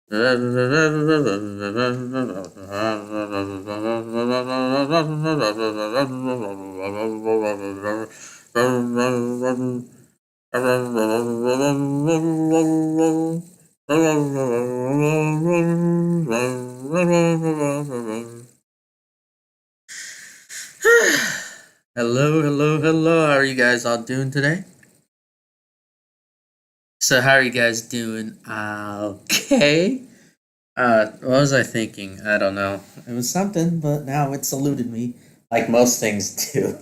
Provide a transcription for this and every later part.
Hello, hello, hello. How are you guys all doing today? So, how are you guys doing? Okay. What was I thinking? I don't know. It was something, but now it's eluded me, like most things do.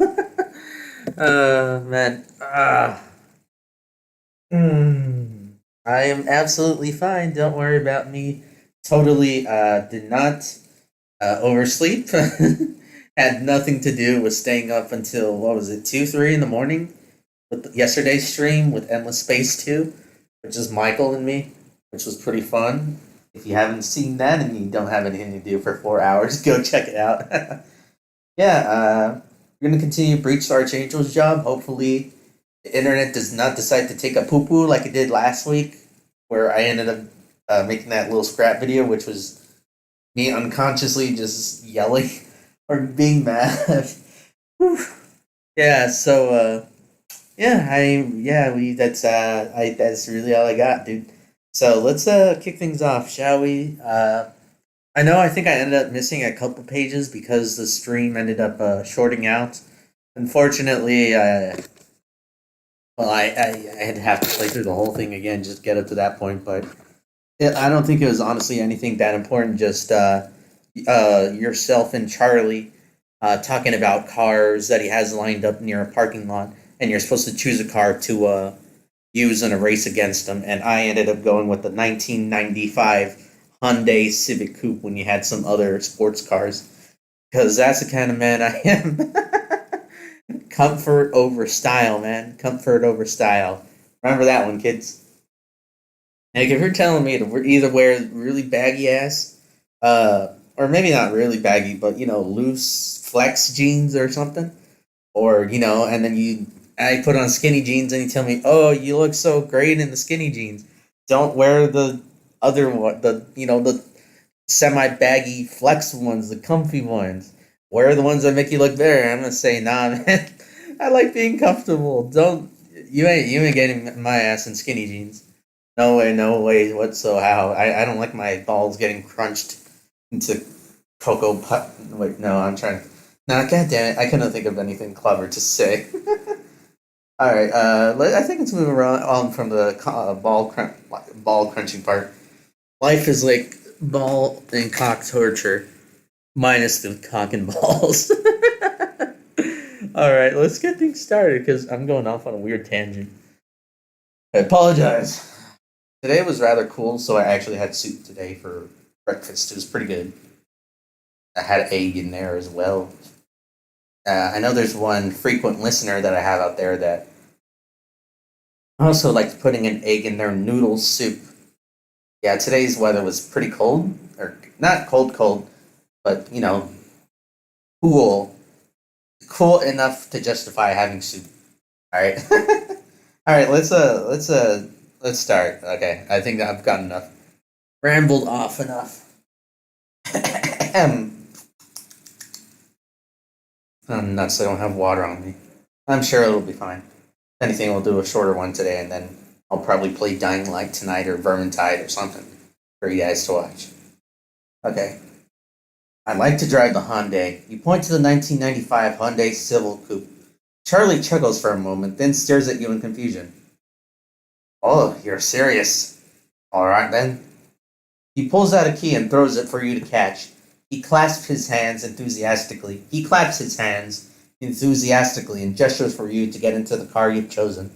Man. Hmm. I am absolutely fine. Don't worry about me. Totally, did not oversleep. Had nothing to do with staying up until, what was it, 2, 3 in the morning? With yesterday's stream with Endless Space 2, which is Michael and me, which was pretty fun. If you haven't seen that and you don't have anything to do for 4 hours, go check it out. Yeah, we're going to continue Breach Archangel's Job. Hopefully, the internet does not decide to take a poo poo like it did last week, where I ended up making that little scrap video, which was me unconsciously just yelling or being mad. Yeah, so that's really all I got, dude. So let's kick things off, shall we? I think I ended up missing a couple pages because the stream ended up shorting out. Unfortunately, I had to have to play through the whole thing again just to get up to that point, but I don't think it was honestly anything that important. Just yourself and Charlie talking about cars that he has lined up near a parking lot, and you're supposed to choose a car to use in a race against them. And I ended up going with the 1995 Hyundai Civic Coupe when you had some other sports cars, because that's the kind of man I am. Comfort over style, man. Comfort over style. Remember that one, kids. Like if you're telling me to either wear really baggy ass, or maybe not really baggy, but loose flex jeans or something, or and then I put on skinny jeans and you tell me, oh, you look so great in the skinny jeans. Don't wear the other one, the semi baggy flex ones, the comfy ones. Wear the ones that make you look better. I'm gonna say, nah, man. I like being comfortable. Don't you ain't getting my ass in skinny jeans. No way whatsoever. I don't like my balls getting crunched into cocoa put. Wait, no, I'm trying. Nah, god damn it! I couldn't think of anything clever to say. All right, I think let's move around on from the ball crunching part. Life is like ball and cock torture, minus the cock and balls. All right, let's get things started because I'm going off on a weird tangent. I apologize. Today was rather cool, so I actually had soup today for breakfast. It was pretty good. I had egg in there as well. I know there's one frequent listener that I have out there that also likes putting an egg in their noodle soup. Yeah, today's weather was pretty cold, or not cold, but cool, cool enough to justify having soup. All right, all right. Let's start. Okay, I think I've got enough. Rambled off enough. I'm nuts. I don't have water on me. I'm sure it'll be fine. If anything, we'll do a shorter one today, and then I'll probably play Dying Light tonight or Vermintide or something for you guys to watch. Okay. I like to drive the Hyundai. You point to the 1995 Hyundai Civil Coupe. Charlie chuckles for a moment, then stares at you in confusion. Oh, you're serious. All right then. He pulls out a key and throws it for you to catch. He clasps his hands enthusiastically. He claps his hands enthusiastically and gestures for you to get into the car you've chosen,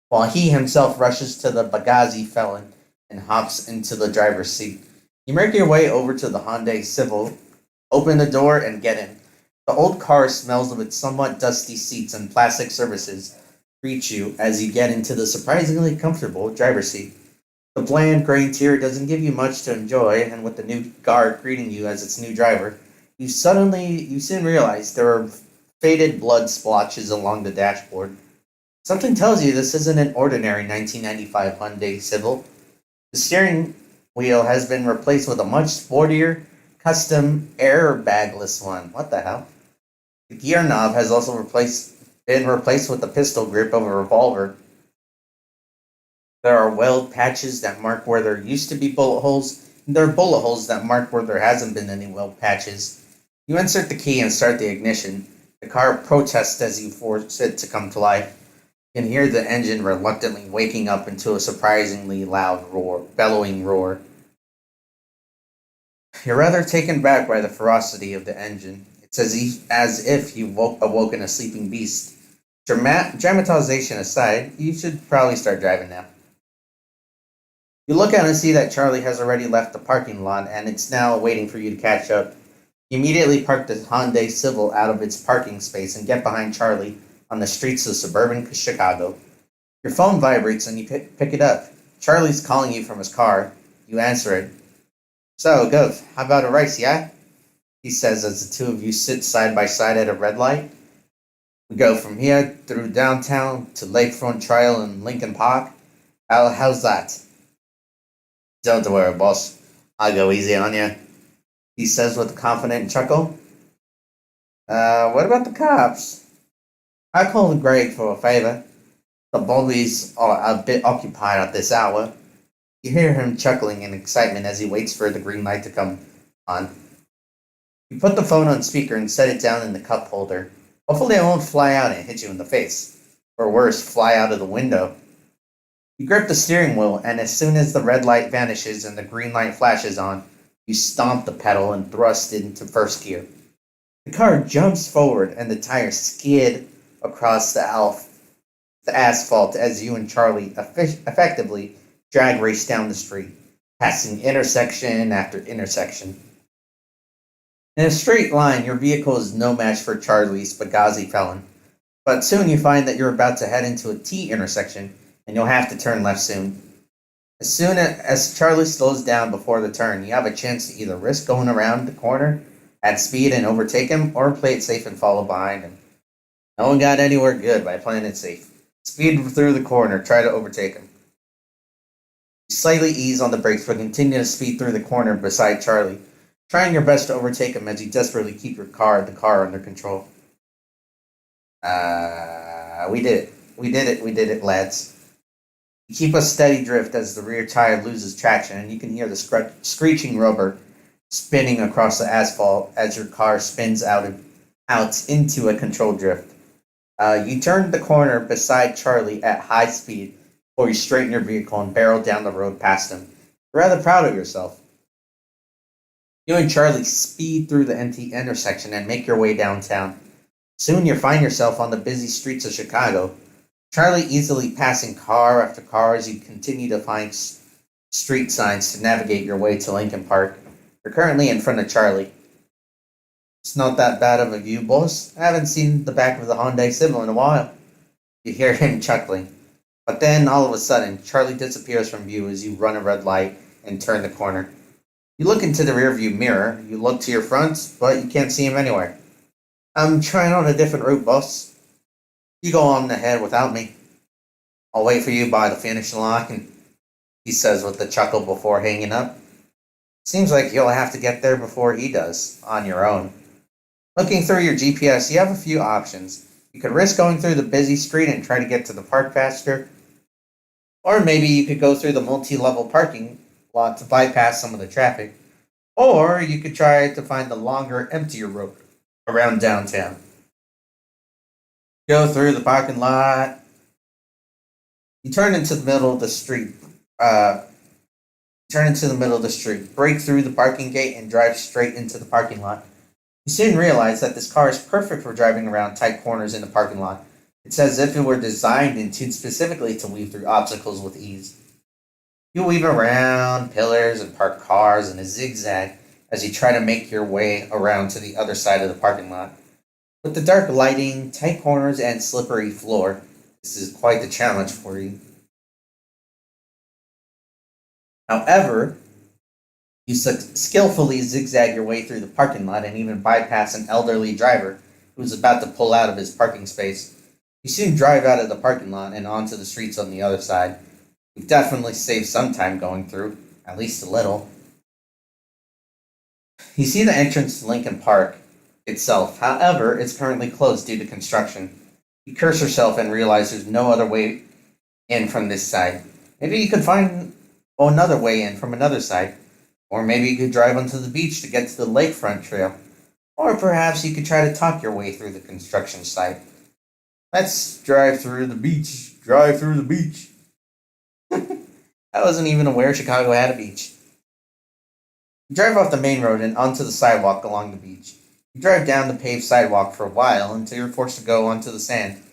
while he himself rushes to the Bagazi felon and hops into the driver's seat. You make your way over to the Hyundai Civic, open the door, and get in. The old car smells of its somewhat dusty seats and plastic surfaces greet you as you get into the surprisingly comfortable driver's seat. The bland gray interior doesn't give you much to enjoy, and with the new guard greeting you as its new driver, you soon realize there are faded blood splotches along the dashboard. Something tells you this isn't an ordinary 1995 Hyundai Civic. The steering wheel has been replaced with a much sportier, custom airbagless one. What the hell? The gear knob has also been replaced with a pistol grip of a revolver. There are weld patches that mark where there used to be bullet holes, and there are bullet holes that mark where there hasn't been any weld patches. You insert the key and start the ignition. The car protests as you force it to come to life. You can hear the engine reluctantly waking up into a surprisingly loud roar, bellowing roar. You're rather taken back by the ferocity of the engine. It's as if you awoken a sleeping beast. Dramatization aside, you should probably start driving now. You look out and see that Charlie has already left the parking lot and it's now waiting for you to catch up. You immediately park the Hyundai Civic out of its parking space and get behind Charlie on the streets of suburban Chicago. Your phone vibrates and you pick it up. Charlie's calling you from his car. You answer it. So, Gov, how about a race, yeah? He says as the two of you sit side by side at a red light. We go from here through downtown to Lakefront Trail and Lincoln Park. How's that? Don't worry, boss. I'll go easy on you, he says with a confident chuckle. What about the cops? I called Greg for a favor. The bullies are a bit occupied at this hour. You hear him chuckling in excitement as he waits for the green light to come on. You put the phone on speaker and set it down in the cup holder. Hopefully it won't fly out and hit you in the face. Or worse, fly out of the window. You grip the steering wheel, and as soon as the red light vanishes and the green light flashes on, you stomp the pedal and thrust it into first gear. The car jumps forward, and the tires skid across the asphalt as you and Charlie effectively drag race down the street, passing intersection after intersection. In a straight line, your vehicle is no match for Charlie's Benghazi Felon, but soon you find that you're about to head into a T intersection and you'll have to turn left soon. As soon as Charlie slows down before the turn, you have a chance to either risk going around the corner at speed and overtake him, or play it safe and follow behind him. No one got anywhere good by playing it safe. Speed through the corner, try to overtake him. You slightly ease on the brakes, but continue to speed through the corner beside Charlie, trying your best to overtake him as you desperately keep the car under control. We did it. We did it, lads. You keep a steady drift as the rear tire loses traction, and you can hear the screeching rubber spinning across the asphalt as your car spins out into a controlled drift. You turn the corner beside Charlie at high speed before you straighten your vehicle and barrel down the road past him. You're rather proud of yourself. You and Charlie speed through the empty intersection and make your way downtown. Soon you find yourself on the busy streets of Chicago. Charlie easily passing car after car as you continue to find street signs to navigate your way to Lincoln Park. You're currently in front of Charlie. It's not that bad of a view, boss. I haven't seen the back of the Hyundai Civic in a while. You hear him chuckling. But then, all of a sudden, Charlie disappears from view as you run a red light and turn the corner. You look into the rearview mirror. You look to your front, but you can't see him anywhere. I'm trying on a different route, boss. You go on ahead without me. I'll wait for you by the finish line, he says with a chuckle before hanging up. Seems like you'll have to get there before he does, on your own. Looking through your GPS, you have a few options. You could risk going through the busy street and try to get to the park faster. Or maybe you could go through the multi-level parking lot to bypass some of the traffic. Or you could try to find the longer, emptier road around downtown. Go through the parking lot. You turn into the middle of the street. Break through the parking gate and drive straight into the parking lot. You soon realize that this car is perfect for driving around tight corners in the parking lot. It's as if it were designed and tuned specifically to weave through obstacles with ease. You weave around pillars and park cars in a zigzag as you try to make your way around to the other side of the parking lot. With the dark lighting, tight corners, and slippery floor, this is quite the challenge for you. However, you skillfully zigzag your way through the parking lot and even bypass an elderly driver who is about to pull out of his parking space. You soon drive out of the parking lot and onto the streets on the other side. You've definitely saved some time going through. at least a little. You see the entrance to Lincoln Park itself. However, it's currently closed due to construction. You curse yourself and realize there's no other way in from this side. Maybe you could find another way in from another side. Or maybe you could drive onto the beach to get to the lakefront trail. Or perhaps you could try to talk your way through the construction site. Let's drive through the beach. Drive through the beach. I wasn't even aware Chicago had a beach. You drive off the main road and onto the sidewalk along the beach. You drive down the paved sidewalk for a while until you're forced to go onto the sand.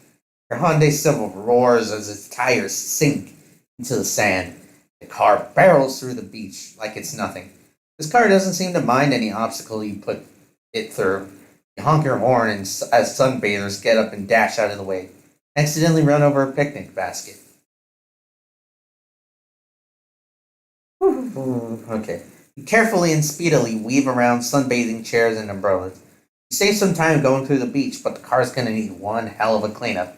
Your Hyundai Civic roars as its tires sink into the sand. The car barrels through the beach like it's nothing. This car doesn't seem to mind any obstacle you put it through. You honk your horn and as sunbathers get up and dash out of the way, accidentally run over a picnic basket. Okay. You carefully and speedily weave around sunbathing chairs and umbrellas. You save some time going through the beach, but the car's gonna need one hell of a cleanup.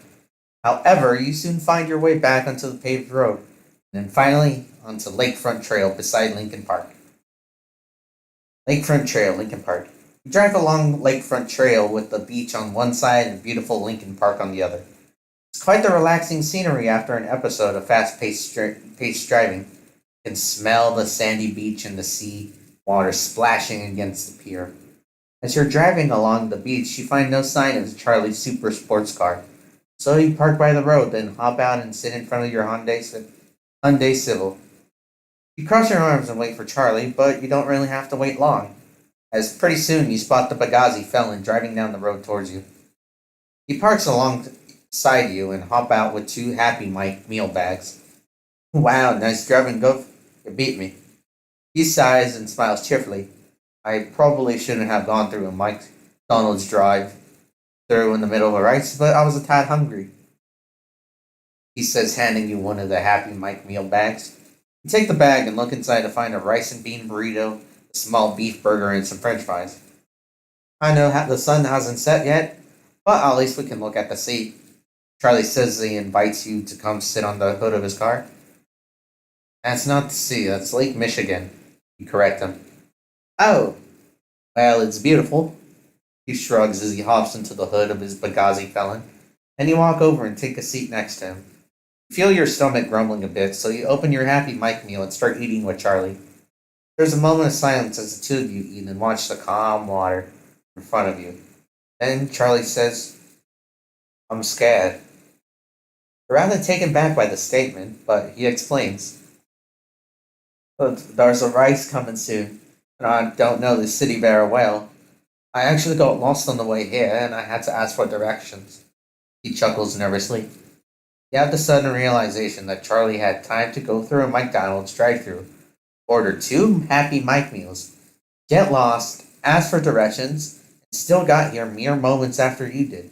However, you soon find your way back onto the paved road, and then finally onto Lakefront Trail beside Lincoln Park. Lakefront Trail, Lincoln Park. You drive along Lakefront Trail with the beach on one side and beautiful Lincoln Park on the other. It's quite the relaxing scenery after an episode of fast-paced driving. You can smell the sandy beach and the sea water splashing against the pier. As you're driving along the beach, you find no sign of Charlie's super sports car. So you park by the road, then hop out and sit in front of your Hyundai Civic. You cross your arms and wait for Charlie, but you don't really have to wait long, as pretty soon you spot the Benghazi felon driving down the road towards you. He parks alongside you and hop out with two Happy Mike meal bags. Wow, nice driving, Gov. You beat me. He sighs and smiles cheerfully. I probably shouldn't have gone through a McDonald's drive through in the middle of a race, but I was a tad hungry. He says, handing you one of the Happy Mike meal bags. You take the bag and look inside to find a rice and bean burrito, a small beef burger, and some french fries. I know the sun hasn't set yet, but at least we can look at the sea. Charlie says he invites you to come sit on the hood of his car. That's not the sea, that's Lake Michigan. You correct him. Oh, well, it's beautiful. He shrugs as he hops into the hood of his Benghazi felon, and you walk over and take a seat next to him. You feel your stomach grumbling a bit, so you open your Happy Mike meal and start eating with Charlie. There's a moment of silence as the two of you eat and watch the calm water in front of you. Then Charlie says, I'm scared. You're rather taken back by the statement, but he explains. Look, there's a race coming soon, and I don't know the city very well. I actually got lost on the way here, and I had to ask for directions. He chuckles nervously. You have the sudden realization that Charlie had time to go through a McDonald's drive-thru, order two Happy Mike meals, get lost, ask for directions, and still got here mere moments after you did.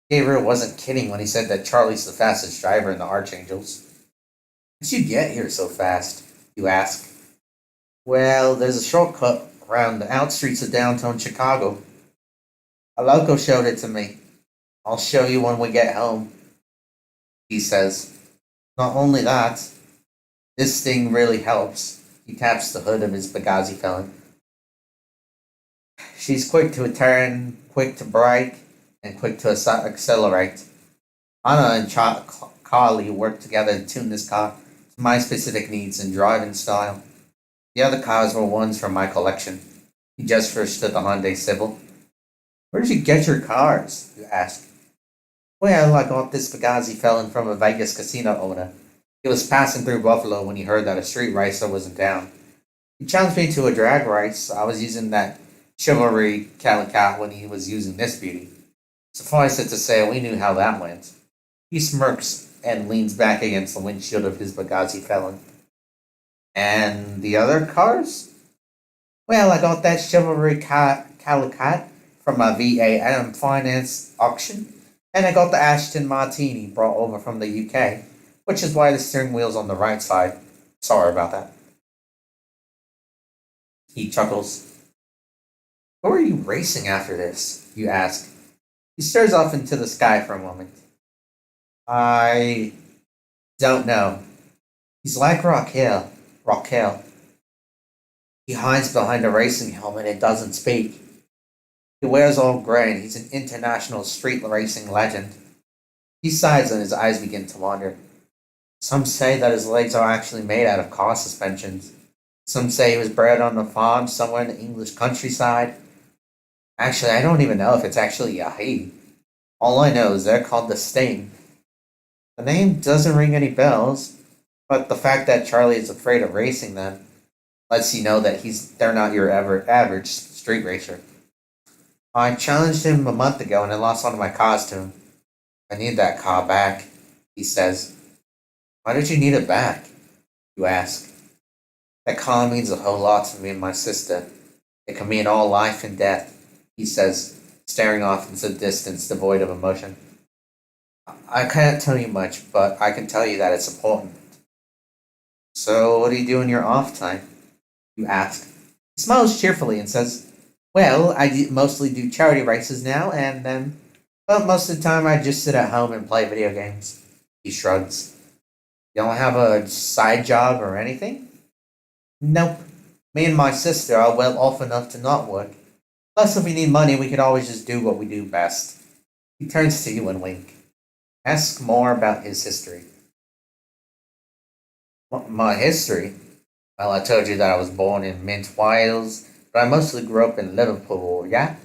Gabriel wasn't kidding when he said that Charlie's the fastest driver in the Archangels. How'd you get here so fast? You ask. Well, there's a shortcut around the outstreets of downtown Chicago. A local showed it to me. I'll show you when we get home, he says. Not only that, this thing really helps. He taps the hood of his Benghazi felon. She's quick to turn, quick to brake, and quick to accelerate. Anna and Carly work together to tune this car to my specific needs and driving style. The other cars were ones from my collection. He gestures to the Hyundai Civic. Where did you get your cars? You ask. Well, I got this Benghazi felon from a Vegas casino owner. He was passing through Buffalo when he heard that a street racer was in town. He challenged me to a drag race. I was using that chivalry calicat when he was using this beauty. Suffice it to say, we knew how that went. He smirks and leans back against the windshield of his Benghazi felon. And the other cars? Well, I got that chivalry calicat from a VAM finance auction, and I got the Ashton Martini brought over from the UK, which is why the steering wheel's on the right side. Sorry about that. He chuckles. Who are you racing after this? You ask. He stares off into the sky for a moment. I don't know. He's like Raquel. He hides behind a racing helmet and doesn't speak. He wears all gray and he's an international street racing legend. He sighs and his eyes begin to wander. Some say that his legs are actually made out of car suspensions. Some say he was bred on a farm somewhere in the English countryside. Actually, I don't even know if it's actually a he. All I know is they're called the Sting. The name doesn't ring any bells, but the fact that Charlie is afraid of racing them lets you know that they're not your average street racer. I challenged him a month ago and I lost one of my cars to him. I need that car back, he says. Why did you need it back? You ask. That car means a whole lot to me and my sister. It can mean all life and death, he says, staring off into the distance, devoid of emotion. I can't tell you much, but I can tell you that it's important. So, what do you do in your off time? You ask. He smiles cheerfully and says, well, mostly do charity races now, and then, well, most of the time I just sit at home and play video games. He shrugs. You don't have a side job or anything? Nope. Me and my sister are well off enough to not work. Plus, if we need money, we could always just do what we do best. He turns to you and wink. Ask more about his history. My history? Well, I told you that I was born in Mint, Wales, but I mostly grew up in Liverpool, yeah?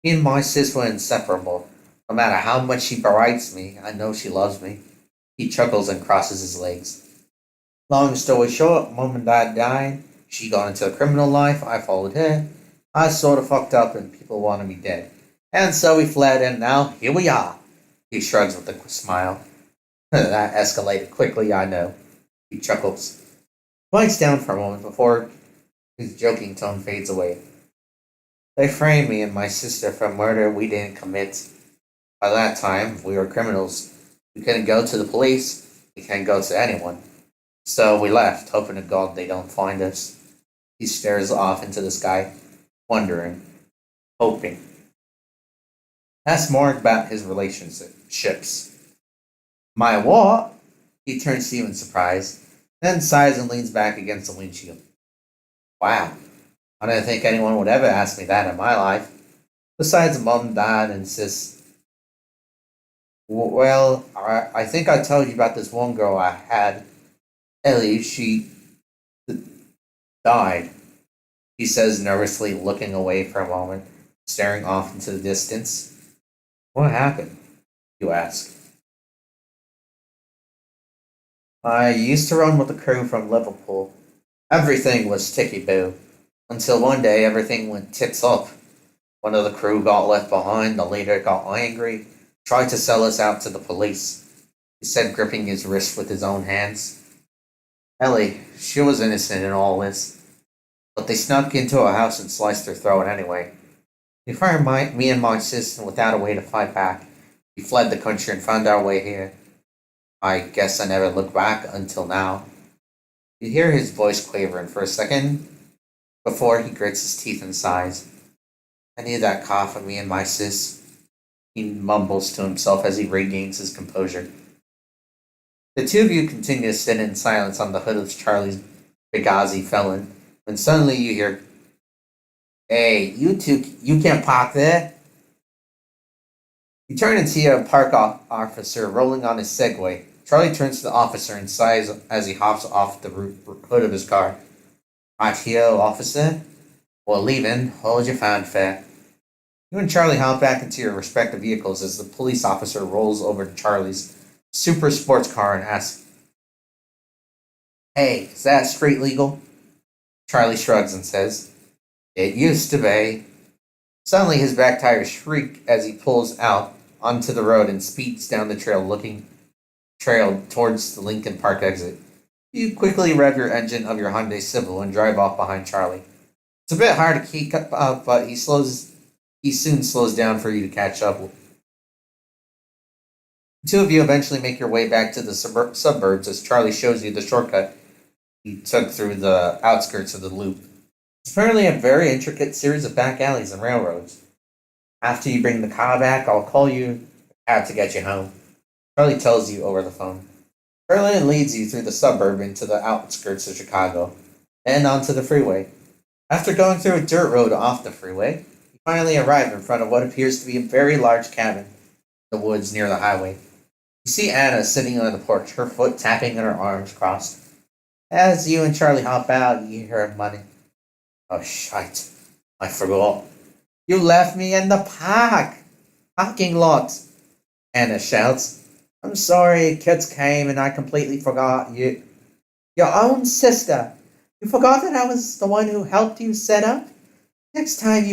Me and my sis were inseparable. No matter how much she berates me, I know she loves me. He chuckles and crosses his legs. Long story short, Mom and Dad died. She got into a criminal life. I followed her. I sort of fucked up and people wanted me dead. And so we fled and now here we are. He shrugs with a smile. That escalated quickly, I know. He chuckles. Quiets down for a moment before his joking tone fades away. They framed me and my sister for murder we didn't commit. By that time, we were criminals. We couldn't go to the police. We can't go to anyone. So we left, hoping to God they don't find us. He stares off into the sky, wondering, hoping. Ask more about his relationships. My what? He turns to you in surprise, then sighs and leans back against the windshield. Wow, I didn't think anyone would ever ask me that in my life. Besides mom, dad, and sis. Well, I think I told you about this one girl I had. Ellie, she died, he says nervously, looking away for a moment, staring off into the distance. What happened? You ask. I used to run with the crew from Liverpool. Everything was ticky-boo. Until one day everything went tits up. One of the crew got left behind, the leader got angry, tried to sell us out to the police. He said, gripping his wrist with his own hands. Ellie, she was innocent in all this. But they snuck into our house and sliced her throat anyway. They fired me and my sister without a way to fight back. We fled the country and found our way here. I guess I never looked back until now. You hear his voice quavering for a second before he grits his teeth and sighs. I need that car for me and my sis. He mumbles to himself as he regains his composure. The two of you continue to sit in silence on the hood of Charlie's Benghazi felon, when suddenly you hear, Hey, you two, you can't park there. You turn and see a park officer rolling on his Segway. Charlie turns to the officer and sighs as he hops off the hood of his car. Right here, officer. We're leaving. Hold your fanfare. You and Charlie hop back into your respective vehicles as the police officer rolls over to Charlie's super sports car and asks, Hey, is that street legal? Charlie shrugs and says, It used to be. Suddenly his back tires shriek as he pulls out onto the road and speeds down the trail towards the Lincoln Park exit. You quickly rev your engine of your Hyundai Civic and drive off behind Charlie. It's a bit hard to keep up, but he soon slows down for you to catch up. The two of you eventually make your way back to the suburbs as Charlie shows you the shortcut he took through the outskirts of the loop. It's apparently a very intricate series of back alleys and railroads. After you bring the car back, I'll call you a cab to get you home. Charlie tells you over the phone. Berlin leads you through the suburb into the outskirts of Chicago, and onto the freeway. After going through a dirt road off the freeway, you finally arrive in front of what appears to be a very large cabin in the woods near the highway. You see Anna sitting on the porch, her foot tapping and her arms crossed. As you and Charlie hop out, you hear her muttering, "Oh, shite. I forgot. You left me in the parking lot," Anna shouts. "I'm sorry, kids came and I completely forgot you. Your own sister. You forgot that I was the one who helped you set up? Next time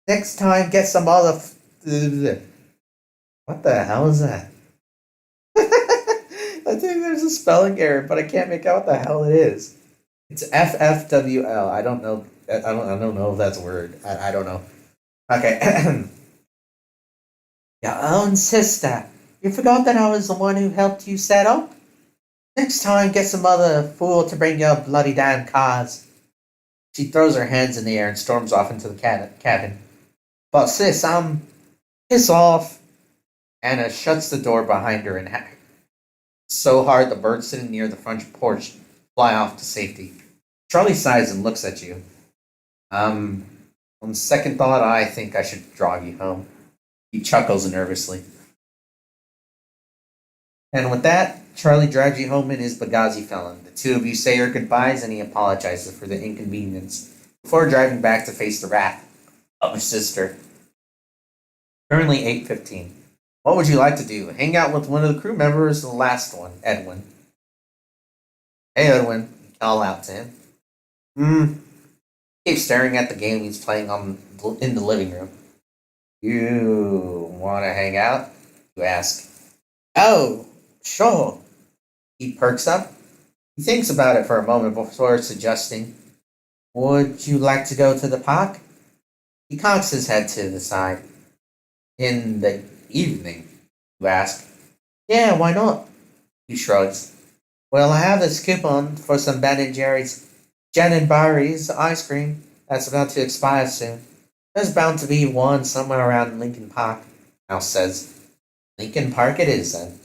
next time get some other what the hell is that?" I think there's a spelling error, but I can't make out what the hell it is. It's FFWL. I don't know. I don't know if that's a word. I don't know. Okay. Your own sister. You forgot that I was the one who helped you set up? Next time, get some other fool to bring your bloody damn cars. She throws her hands in the air and storms off into the cabin. But sis, piss off. Anna shuts the door behind her and so hard the birds sitting near the front porch fly off to safety. Charlie sighs and looks at you. On second thought, I think I should drive you home. He chuckles nervously. And with that, Charlie drives you home in his Benghazi Felon. The two of you say your goodbyes and he apologizes for the inconvenience before driving back to face the wrath of his sister. Currently 8:15. What would you like to do? Hang out with one of the crew members, the last one, Edwin. Hey, Edwin, you call out to him. He keeps staring at the game he's playing in the living room. You want to hang out? You ask. Oh, sure. He perks up. He thinks about it for a moment before suggesting, would you like to go to the park? He cocks his head to the side. In the evening, you ask. Yeah, why not? He shrugs. Well, I have this coupon for some Ben& Jerry's Jen and Barry's ice cream that's about to expire soon. There's bound to be one somewhere around Lincoln Park, Mouse says. Lincoln Park it is, then.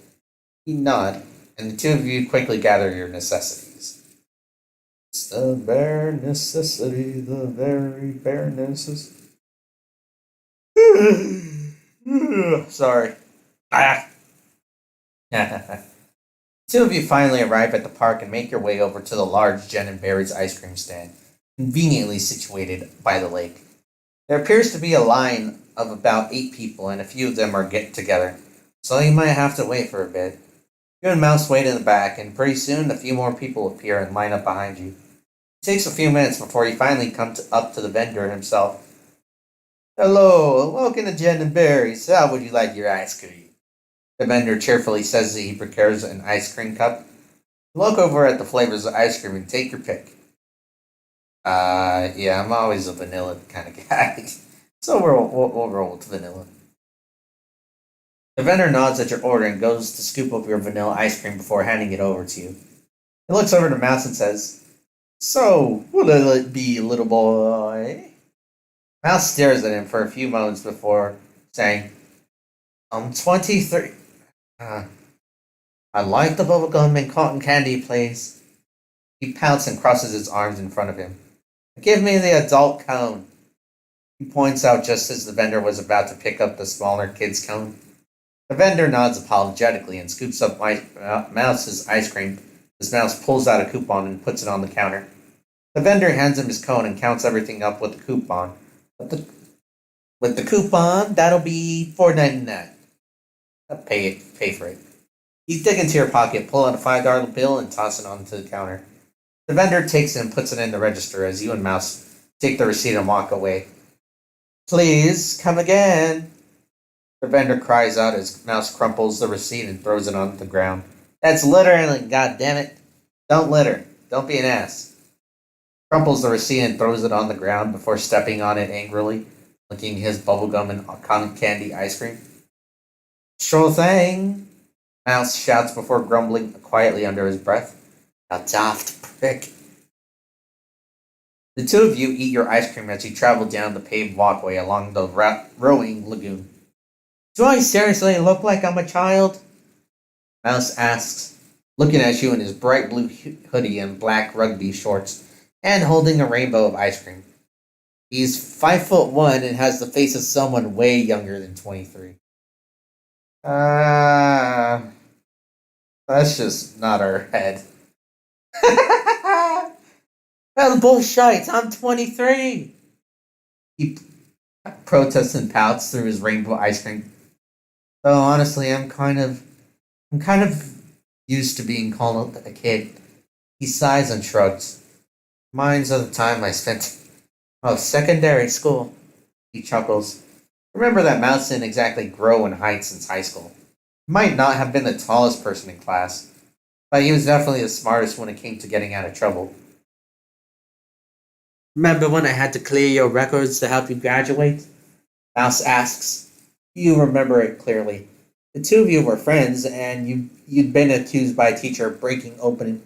You nod, and the two of you quickly gather your necessities. It's the bare necessity, the very bare necessity. Sorry. Ah. Two of you finally arrive at the park and make your way over to the large Jen and Barry's ice cream stand, conveniently situated by the lake. There appears to be a line of about 8 people, and a few of them are getting together, so you might have to wait for a bit. You and Mouse wait in the back, and pretty soon a few more people appear and line up behind you. It takes a few minutes before you finally come up to the vendor himself. Hello, welcome to Jen and Barry's. How would you like your ice cream? The vendor cheerfully says that he prepares an ice cream cup. Look over at the flavors of ice cream and take your pick. Yeah, I'm always a vanilla kind of guy. So we'll roll with vanilla. The vendor nods at your order and goes to scoop up your vanilla ice cream before handing it over to you. He looks over to Mouse and says, So, what'll it be, little boy? Mouse stares at him for a few moments before saying, I'm 23. I like the bubblegum and cotton candy, please. He pouts and crosses his arms in front of him. Give me the adult cone. He points out just as the vendor was about to pick up the smaller kid's cone. The vendor nods apologetically and scoops up Mouse's ice cream as Mouse pulls out a coupon and puts it on the counter. The vendor hands him his cone and counts everything up with the coupon. With the coupon, that'll be $4.99. Pay for it. You dig into your pocket, pull out a $5 bill, and toss it onto the counter. The vendor takes it and puts it in the register as you and Mouse take the receipt and walk away. Please, come again. The vendor cries out as Mouse crumples the receipt and throws it on the ground. That's littering, goddammit. Don't litter. Don't be an ass. Crumples the receipt and throws it on the ground before stepping on it angrily, licking his bubblegum and cotton candy ice cream. Sure thing, Mouse shouts before grumbling quietly under his breath. A daft prick. The two of you eat your ice cream as you travel down the paved walkway along the rowing lagoon. Do I seriously look like I'm a child? Mouse asks, looking at you in his bright blue hoodie and black rugby shorts. and holding a rainbow of ice cream. He's 5'1" and has the face of someone way younger than 23. Uh, that's just not our head. That's bullshit. I'm 23. He protests and pouts through his rainbow ice cream. Though honestly, I'm kind of used to being called a kid. He sighs and shrugs. Mine's of the time I spent secondary school. He chuckles. Remember that Mouse didn't exactly grow in height since high school. He might not have been the tallest person in class, but he was definitely the smartest when it came to getting out of trouble. Remember when I had to clear your records to help you graduate? Mouse asks. You remember it clearly. The two of you were friends, and you'd been accused by a teacher of breaking open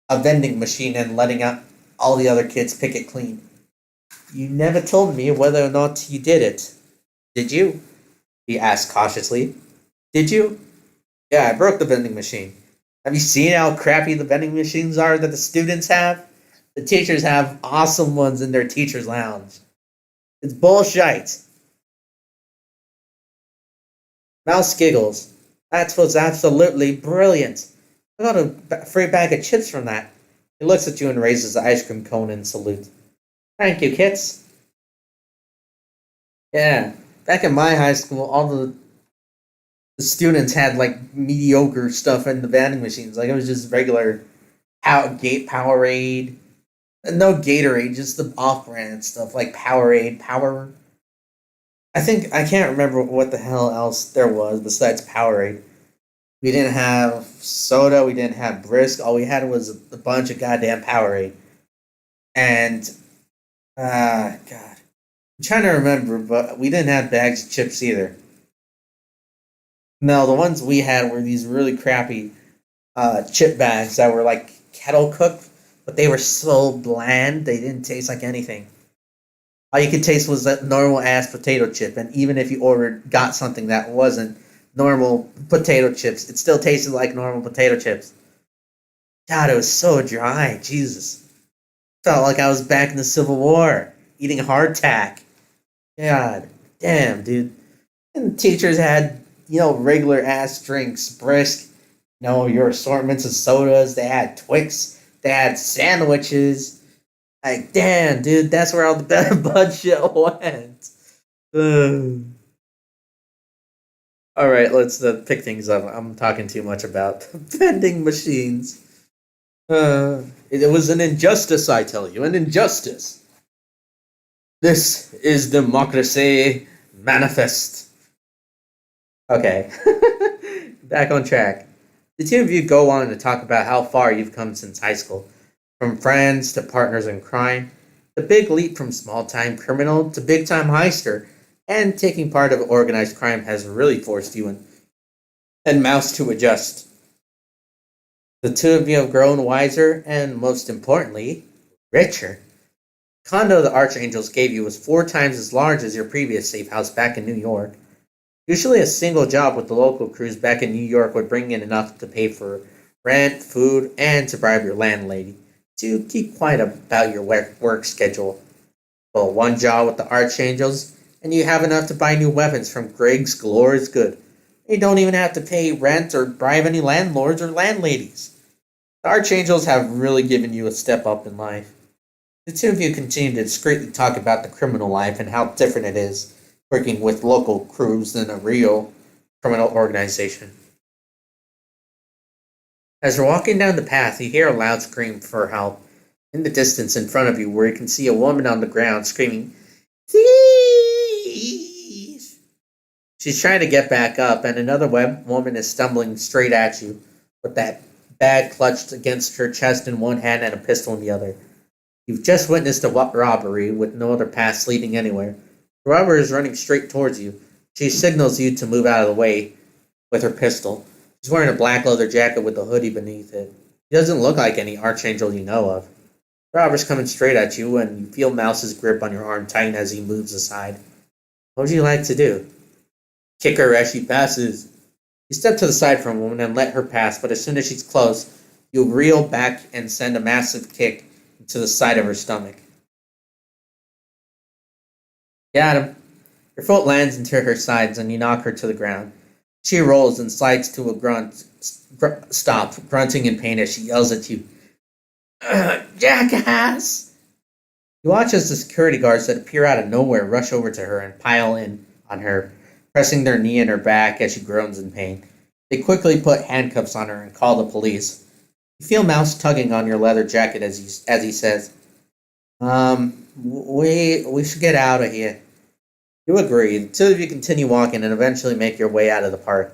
a vending machine and letting out all the other kids pick it clean. You never told me whether or not you did it. Did you? He asked cautiously. Did you? Yeah, I broke the vending machine. Have you seen how crappy the vending machines are that the students have? The teachers have awesome ones in their teachers' lounge. It's bullshit. Mouse giggles. That was absolutely brilliant. I got a free bag of chips from that. He looks at you and raises the ice cream cone in salute. Thank you, kids. Yeah, back in my high school, all the students had like mediocre stuff in the vending machines. Like it was just regular Powerade. No Gatorade, just the off-brand stuff like Powerade, Power. I think I can't remember what the hell else there was besides Powerade. We didn't have soda. We didn't have brisk. All we had was a bunch of goddamn Powerade. And God, I'm trying to remember, but we didn't have bags of chips either. No, the ones we had were these really crappy chip bags that were like kettle cooked, but they were so bland they didn't taste like anything. All you could taste was that normal ass potato chip, and even if you got something that wasn't normal potato chips, it still tasted like normal potato chips. God, it was so dry. Jesus, felt like I was back in the Civil War eating hardtack. God, damn, dude. And teachers had regular ass drinks, brisk. Your assortments of sodas. They had Twix. They had sandwiches. Like, damn, dude, that's where all the better budget went. Ugh. All right, let's pick things up. I'm talking too much about vending machines. It was an injustice, I tell you, an injustice. This is democracy manifest. Okay, back on track. The two of you go on to talk about how far you've come since high school, from friends to partners in crime, the big leap from small time criminal to big time heister, and taking part of organized crime has really forced you and Mouse to adjust. The two of you have grown wiser and, most importantly, richer. The condo the Archangels gave you was 4 times as large as your previous safe house back in New York. Usually, a single job with the local crews back in New York would bring in enough to pay for rent, food, and to bribe your landlady to keep quiet about your work schedule. Well, one job with the Archangels, and you have enough to buy new weapons from Greg's Glorious Good. You don't even have to pay rent or bribe any landlords or landladies. The Archangels have really given you a step up in life. The two of you continue to discreetly talk about the criminal life and how different it is working with local crews than a real criminal organization. As you're walking down the path, you hear a loud scream for help. In the distance in front of you, where you can see a woman on the ground screaming, "Thief!" She's trying to get back up, and another woman is stumbling straight at you with that bag clutched against her chest in one hand and a pistol in the other. You've just witnessed a robbery with no other paths leading anywhere. The robber is running straight towards you. She signals you to move out of the way with her pistol. She's wearing a black leather jacket with a hoodie beneath it. She doesn't look like any Archangel you know of. The robber's coming straight at you, and you feel Mouse's grip on your arm tighten as he moves aside. What would you like to do? Kick her as she passes. You step to the side for a moment and let her pass, but as soon as she's close, you reel back and send a massive kick to the side of her stomach. Got him. Your foot lands into her sides and you knock her to the ground. She rolls and slides to a stop, grunting in pain as she yells at you, Jackass! You watch as the security guards that appear out of nowhere rush over to her and pile in on her, pressing their knee in her back as she groans in pain. They quickly put handcuffs on her and call the police. You feel Mouse tugging on your leather jacket as he says, we should get out of here. You agree. The two of you continue walking and eventually make your way out of the park.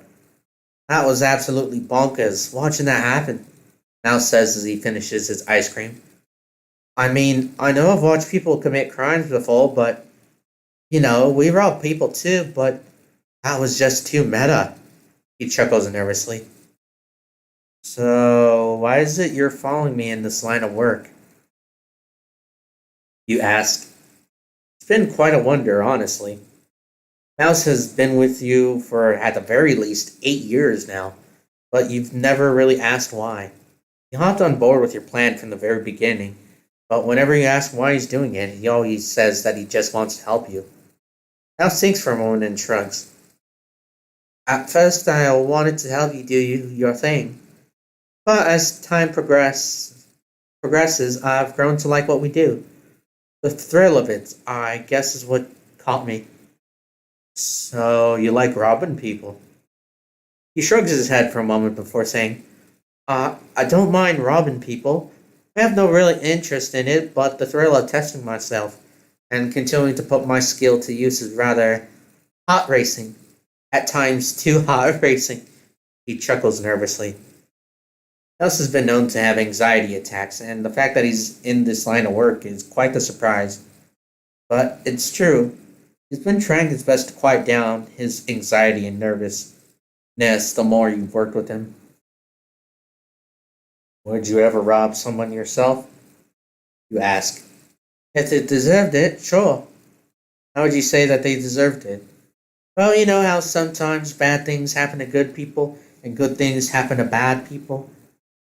That was absolutely bonkers, watching that happen, Mouse says as he finishes his ice cream. I mean, I know I've watched people commit crimes before, but, we rob people too, but that was just too meta. He chuckles nervously. So, why is it you're following me in this line of work? You ask. It's been quite a wonder, honestly. Mouse has been with you for, at the very least, 8 years now, but you've never really asked why. He hopped on board with your plan from the very beginning, but whenever you ask why he's doing it, he always says that he just wants to help you. Mouse thinks for a moment and shrugs. At first, I wanted to help you do your thing, but as time progresses, I've grown to like what we do. The thrill of it, I guess, is what caught me. So, you like robbing people? He shrugs his head for a moment before saying, I don't mind robbing people. I have no real interest in it, but the thrill of testing myself and continuing to put my skill to use is rather hot racing. At times, too hot racing. He chuckles nervously. Else has been known to have anxiety attacks, and the fact that he's in this line of work is quite the surprise. But it's true. He's been trying his best to quiet down his anxiety and nervousness the more you've worked with him. Would you ever rob someone yourself? You ask. If they deserved it, sure. How would you say that they deserved it? Well, you know how sometimes bad things happen to good people and good things happen to bad people?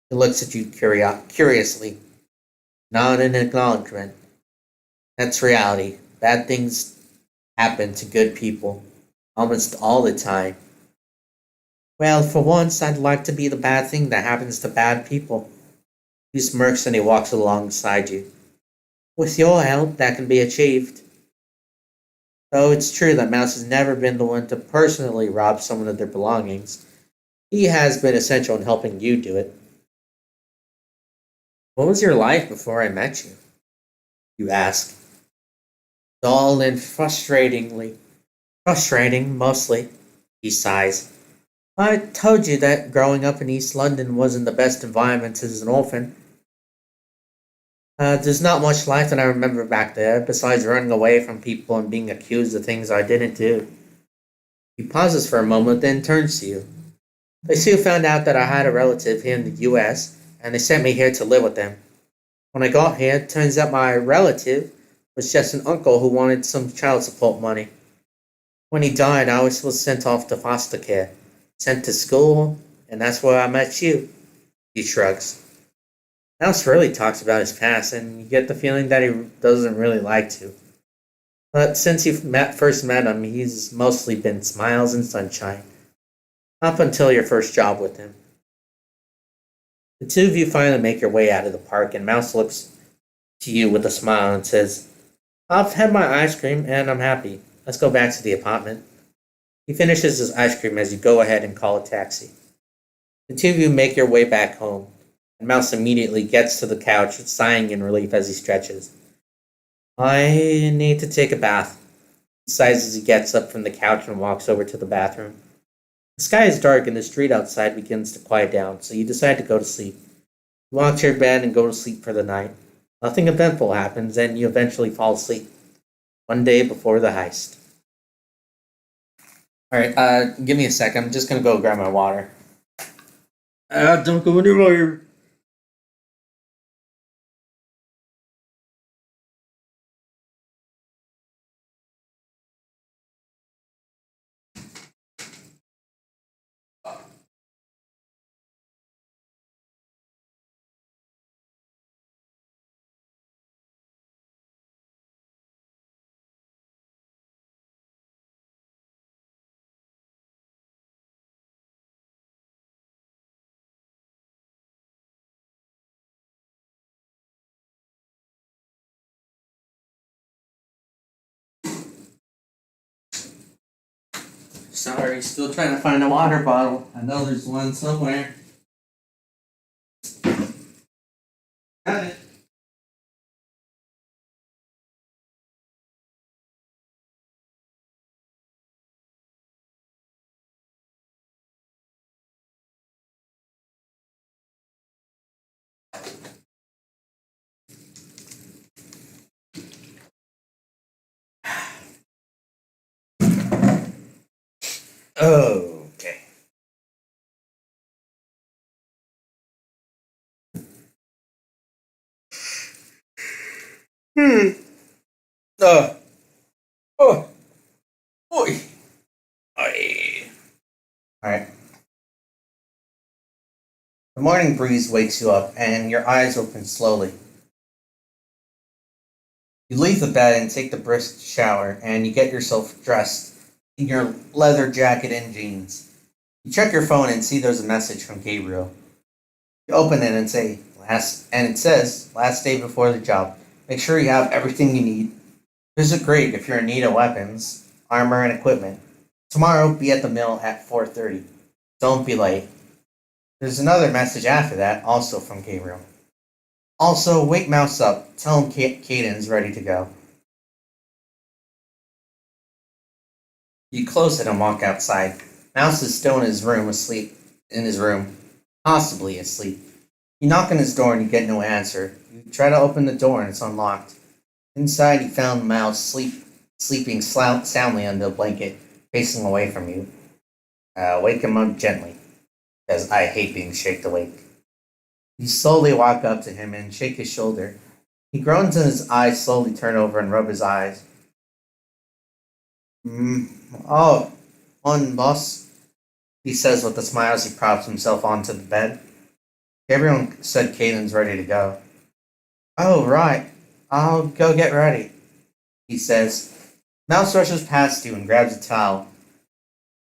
He looks at you curiously, not in acknowledgement. That's reality. Bad things happen to good people almost all the time. Well, for once, I'd like to be the bad thing that happens to bad people. He smirks and he walks alongside you. With your help, that can be achieved. Though it's true that Mouse has never been the one to personally rob someone of their belongings, he has been essential in helping you do it. What was your life before I met you? You ask. Dull and frustrating mostly, he sighs. I told you that growing up in East London wasn't the best environment as an orphan. There's not much life that I remember back there, besides running away from people and being accused of things I didn't do. He pauses for a moment, then turns to you. They soon found out that I had a relative here in the US, and they sent me here to live with them. When I got here, it turns out my relative was just an uncle who wanted some child support money. When he died, I was sent off to foster care, sent to school, and that's where I met you. He shrugs. Mouse really talks about his past, and you get the feeling that he doesn't really like to. But since you first met him, he's mostly been smiles and sunshine, up until your first job with him. The two of you finally make your way out of the park, and Mouse looks to you with a smile and says, I've had my ice cream, and I'm happy. Let's go back to the apartment. He finishes his ice cream as you go ahead and call a taxi. The two of you make your way back home, and Mouse immediately gets to the couch, sighing in relief as he stretches. I need to take a bath. He sighs as he gets up from the couch and walks over to the bathroom. The sky is dark and the street outside begins to quiet down, so you decide to go to sleep. You walk to your bed and go to sleep for the night. Nothing eventful happens, and you eventually fall asleep. One day before the heist. Alright, give me a sec. I'm just gonna go grab my water. Don't go anywhere. Sorry, still trying to find a water bottle. I know there's one somewhere. Got it. Okay. Hmm. Uh. Oh. Boy. Aye. All right. The morning breeze wakes you up, and your eyes open slowly. You leave the bed and take the brisk shower, and you get yourself dressed in your leather jacket and jeans. You check your phone and see there's a message from Gabriel. You open it and it says, last day before the job. Make sure you have everything you need. Visit Greg if you're in need of weapons, armor, and equipment. Tomorrow, be at the mill at 4:30. Don't be late. There's another message after that, also from Gabriel. Also, wake Mouse up. Tell him Caden's ready to go. You close it and walk outside. Mouse is still in his room, asleep. In his room. Possibly asleep. You knock on his door and you get no answer. You try to open the door and it's unlocked. Inside, you found Mouse sleeping soundly under the blanket, facing away from you. Wake him up gently, because I hate being shaked awake. You slowly walk up to him and shake his shoulder. He groans and his eyes slowly turn over and rub his eyes. Mm, oh, on, boss, he says with a smile as he props himself onto the bed. Gabriel said Caden's ready to go. Oh, right. I'll go get ready, he says. Mouse rushes past you and grabs a towel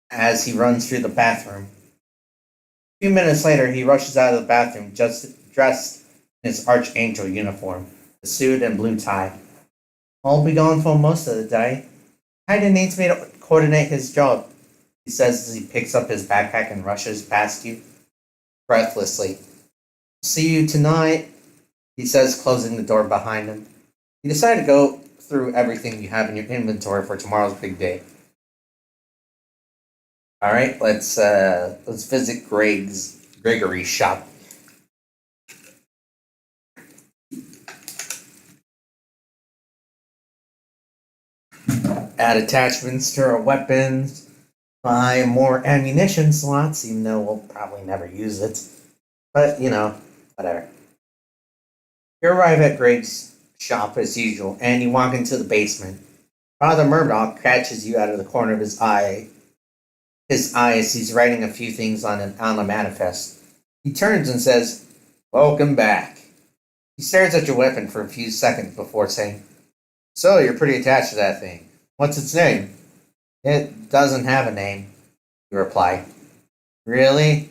as he runs through the bathroom. A few minutes later, he rushes out of the bathroom just dressed in his Archangel uniform, a suit and blue tie. I'll be gone for most of the day. Hayden needs me to coordinate his job, he says as he picks up his backpack and rushes past you, breathlessly. See you tonight, he says, closing the door behind him. You decide to go through everything you have in your inventory for tomorrow's big day. All right, let's visit Gregory's shop. Add attachments to our weapons. Buy more ammunition slots, even though we'll probably never use it. But whatever. You arrive at Greg's shop as usual, and you walk into the basement. Father Murdoch catches you out of the corner of his eye. His eye as he's writing a few things on a manifest. He turns and says, "Welcome back." He stares at your weapon for a few seconds before saying, "So you're pretty attached to that thing. What's its name?" "It doesn't have a name," you reply. "Really?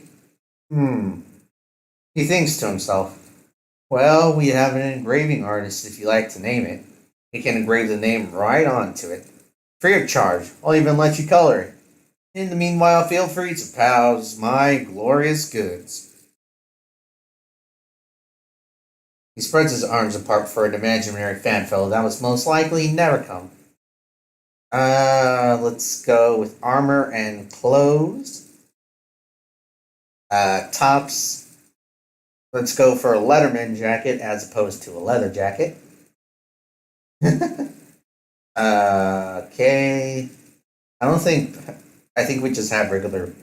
Hmm." He thinks to himself. "Well, we have an engraving artist if you like to name it. He can engrave the name right onto it. Free of charge. I'll even let you color it. In the meanwhile, feel free to pause my glorious goods." He spreads his arms apart for an imaginary fanfare that was most likely never come. Let's go with armor and clothes. Tops. Let's go for a Letterman jacket as opposed to a leather jacket. Okay. I don't think. I think we just have regular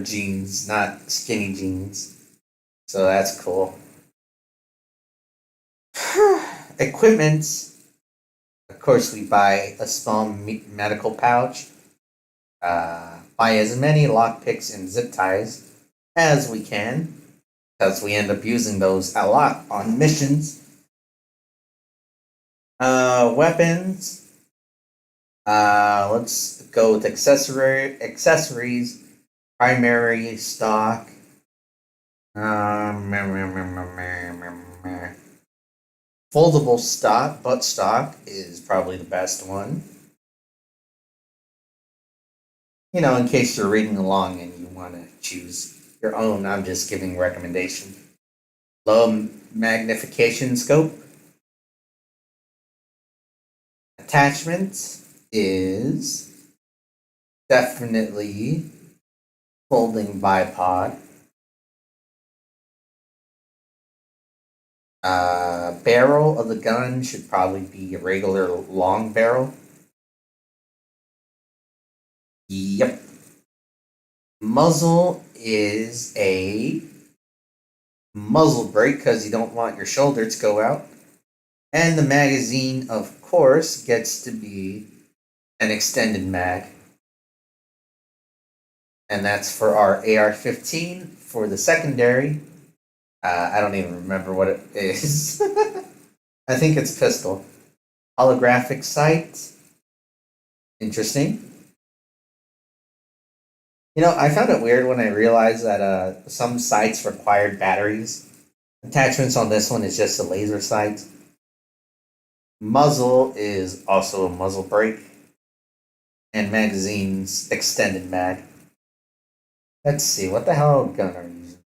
jeans, not skinny jeans. So that's cool. Equipment. Of course, we buy a small medical pouch. Buy as many lockpicks and zip ties as we can, because we end up using those a lot on missions. Weapons. Let's go with accessories, primary stock. Foldable butt stock is probably the best one. In case you're reading along and you want to choose your own, I'm just giving recommendation. Low magnification scope. Attachment is definitely folding bipod. Barrel of the gun should probably be a regular long barrel. Yep. Muzzle is a muzzle brake because you don't want your shoulder to go out. And the magazine, of course, gets to be an extended mag. And that's for our AR-15. For the secondary, I don't even remember what it is. I think it's pistol. Holographic sight. Interesting. I found it weird when I realized that some sights required batteries. Attachments on this one is just a laser sight. Muzzle is also a muzzle brake. And magazine's extended mag. Let's see, what the hell gun are you using?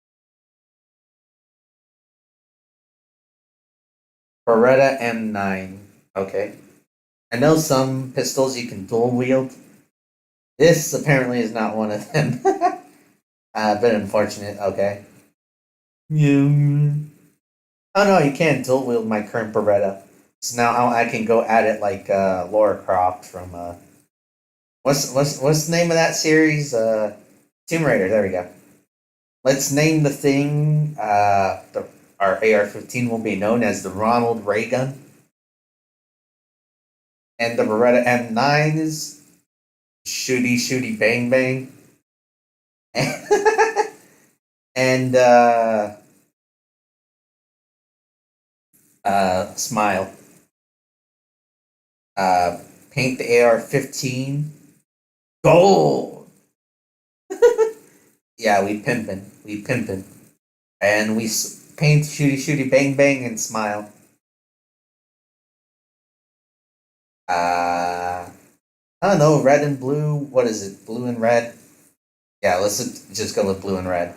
Beretta M9. Okay. I know some pistols you can dual wield. This apparently is not one of them. A bit unfortunate. Okay. Yeah. Oh no, you can't dual wield my current Beretta. So now I can go at it like Laura Croft from what's the name of that series? Tomb Raider. There we go. Let's name the thing. Our AR-15 will be known as the Ronald Ray gun, and the Beretta M9 is shooty shooty bang bang, and smile. Uh, Paint the AR-15 gold. Yeah, we pimpin', and we paint shooty shooty bang bang and smile. Uh, I don't know, red and blue. What is it? Blue and red. Yeah, let's just go with blue and red.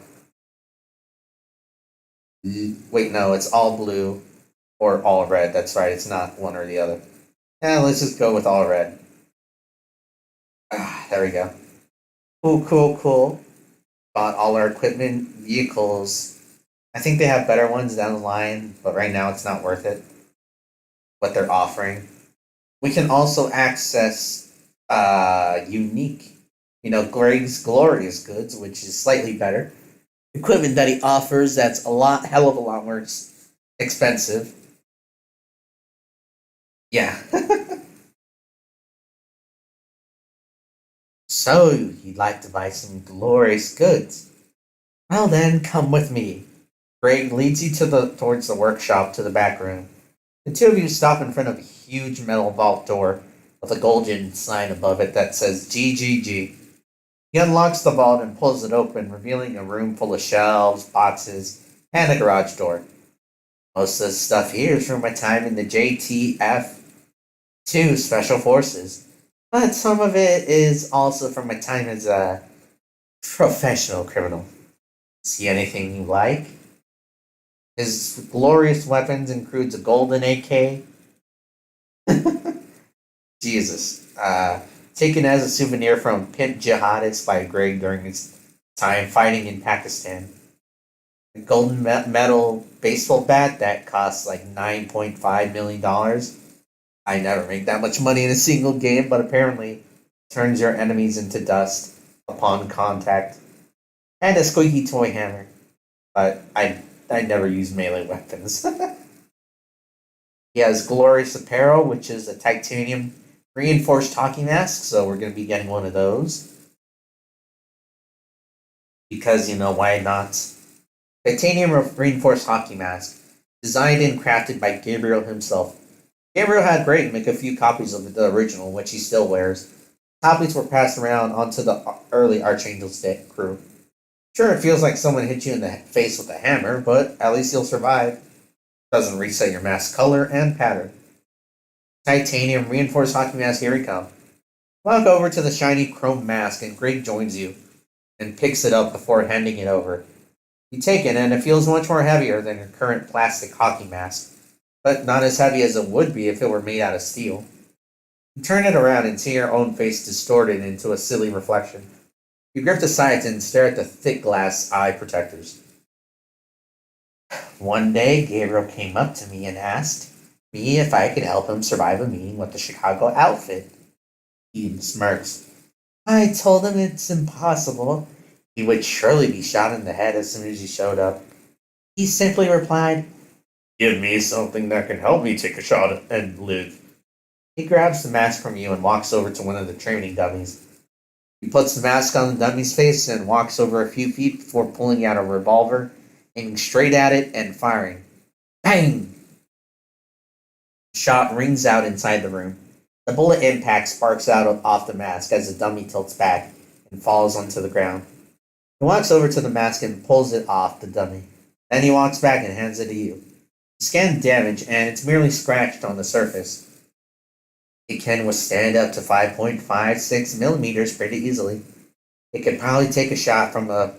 Wait, no, it's all blue or all red. That's right. It's not one or the other. Yeah, let's just go with all red. There we go. Cool, cool, cool. Bought all our equipment, vehicles. I think they have better ones down the line, but right now it's not worth it. What they're offering. We can also access unique, Greg's Glorious Goods, which is slightly better. Equipment that he offers that's hell of a lot more expensive. Yeah. So, you'd like to buy some glorious goods? Well then, come with me. Greg leads you towards the workshop to the back room. The two of you stop in front of a huge metal vault door with a golden sign above it that says GGG. He unlocks the vault and pulls it open, revealing a room full of shelves, boxes, and a garage door. Most of the stuff here is from my time in the JTF-2 Special Forces, but some of it is also from my time as a professional criminal. See anything you like? His glorious weapons includes a golden AK. Jesus. Taken as a souvenir from pimp jihadists by Greg during his time fighting in Pakistan. A golden metal baseball bat that costs like $9.5 million. I never make that much money in a single game, but apparently turns your enemies into dust upon contact. And a squeaky toy hammer. But I never use melee weapons. He has glorious apparel, which is a titanium reinforced hockey mask, so we're going to be getting one of those. Because, why not? Titanium reinforced hockey mask, designed and crafted by Gabriel himself. Gabriel had Greg make a few copies of the original, which he still wears. Copies were passed around onto the early Archangel crew. Sure, it feels like someone hit you in the face with a hammer, but at least you'll survive. Doesn't reset your mask color and pattern. Titanium reinforced hockey mask, here we come. Walk over to the shiny chrome mask, and Greg joins you and picks it up before handing it over. You take it, and it feels much more heavier than your current plastic hockey mask, but not as heavy as it would be if it were made out of steel. You turn it around and see your own face distorted into a silly reflection. You grip the sides and stare at the thick glass eye protectors. One day, Gabriel came up to me and asked me if I could help him survive a meeting with the Chicago outfit. He smirks. I told him it's impossible. He would surely be shot in the head as soon as he showed up. He simply replied, Give me something that can help me take a shot and live. He grabs the mask from you and walks over to one of the training dummies. He puts the mask on the dummy's face and walks over a few feet before pulling out a revolver, aiming straight at it and firing. Bang! The shot rings out inside the room. The bullet impact sparks out off the mask as the dummy tilts back and falls onto the ground. He walks over to the mask and pulls it off the dummy. Then he walks back and hands it to you. You scan damage, and it's merely scratched on the surface. It can withstand up to 5.56 millimeters pretty easily. It could probably take a shot from a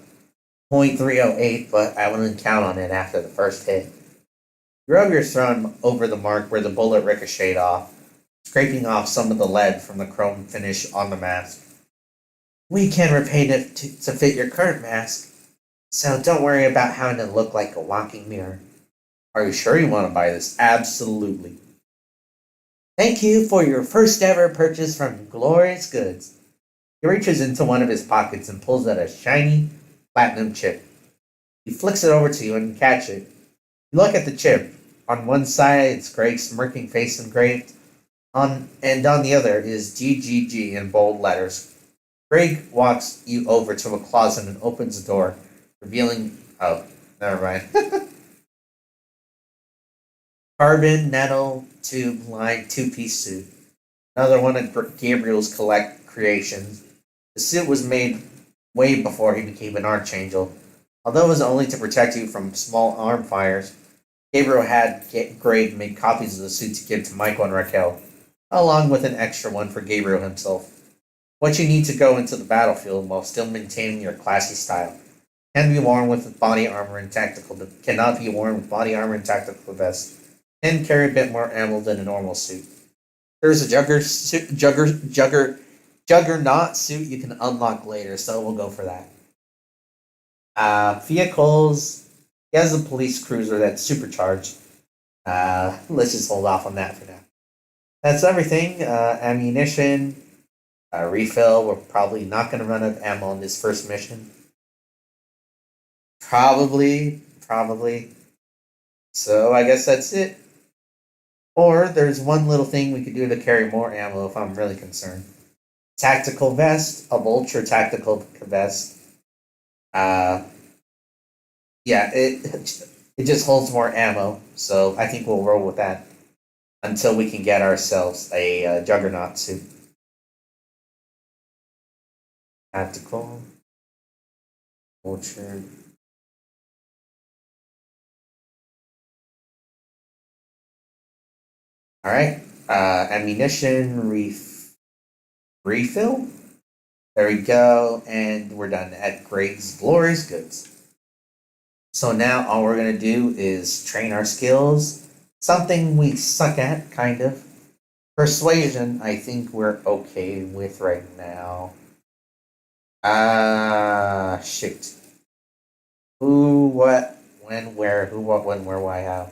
.308, but I wouldn't count on it after the first hit. You rub your thumb over the mark where the bullet ricocheted off, scraping off some of the lead from the chrome finish on the mask. We can repaint it to fit your current mask, so don't worry about having it look like a walking mirror. Are you sure you want to buy this? Absolutely. Thank you for your first ever purchase from Glorious Goods. He reaches into one of his pockets and pulls out a shiny platinum chip. He flicks it over to you and you catch it. You look at the chip. On one side, it's Greg's smirking face engraved, and on the other is GGG in bold letters. Greg walks you over to a closet and opens the door, revealing. Oh, never mind. Carbon nanotube lined two-piece suit. Another one of Gabriel's creations. The suit was made way before he became an Archangel. Although it was only to protect you from small arm fires, Gabriel had Greg make copies of the suit to give to Michael and Raquel, along with an extra one for Gabriel himself. What you need to go into the battlefield while still maintaining your classy style. Cannot be worn with body armor and tactical vest, and carry a bit more ammo than a normal suit. There's a juggernaut suit you can unlock later, so we'll go for that. Vehicles. He has a police cruiser that's supercharged. Let's just hold off on that for now. That's everything. Ammunition. Refill. We're probably not going to run out of ammo on this first mission. Probably. So I guess that's it. Or there's one little thing we could do to carry more ammo if I'm really concerned. Tactical vest, a vulture tactical vest. Yeah, it just holds more ammo, so I think we'll roll with that until we can get ourselves a juggernaut suit. Tactical, vulture. All right, ammunition refill. There we go, and we're done at Greg's Glorious Goods. So now all we're going to do is train our skills. Something we suck at, kind of. Persuasion, I think we're okay with right now. Shoot. Who, what, when, where, who, what, when, where, why, how.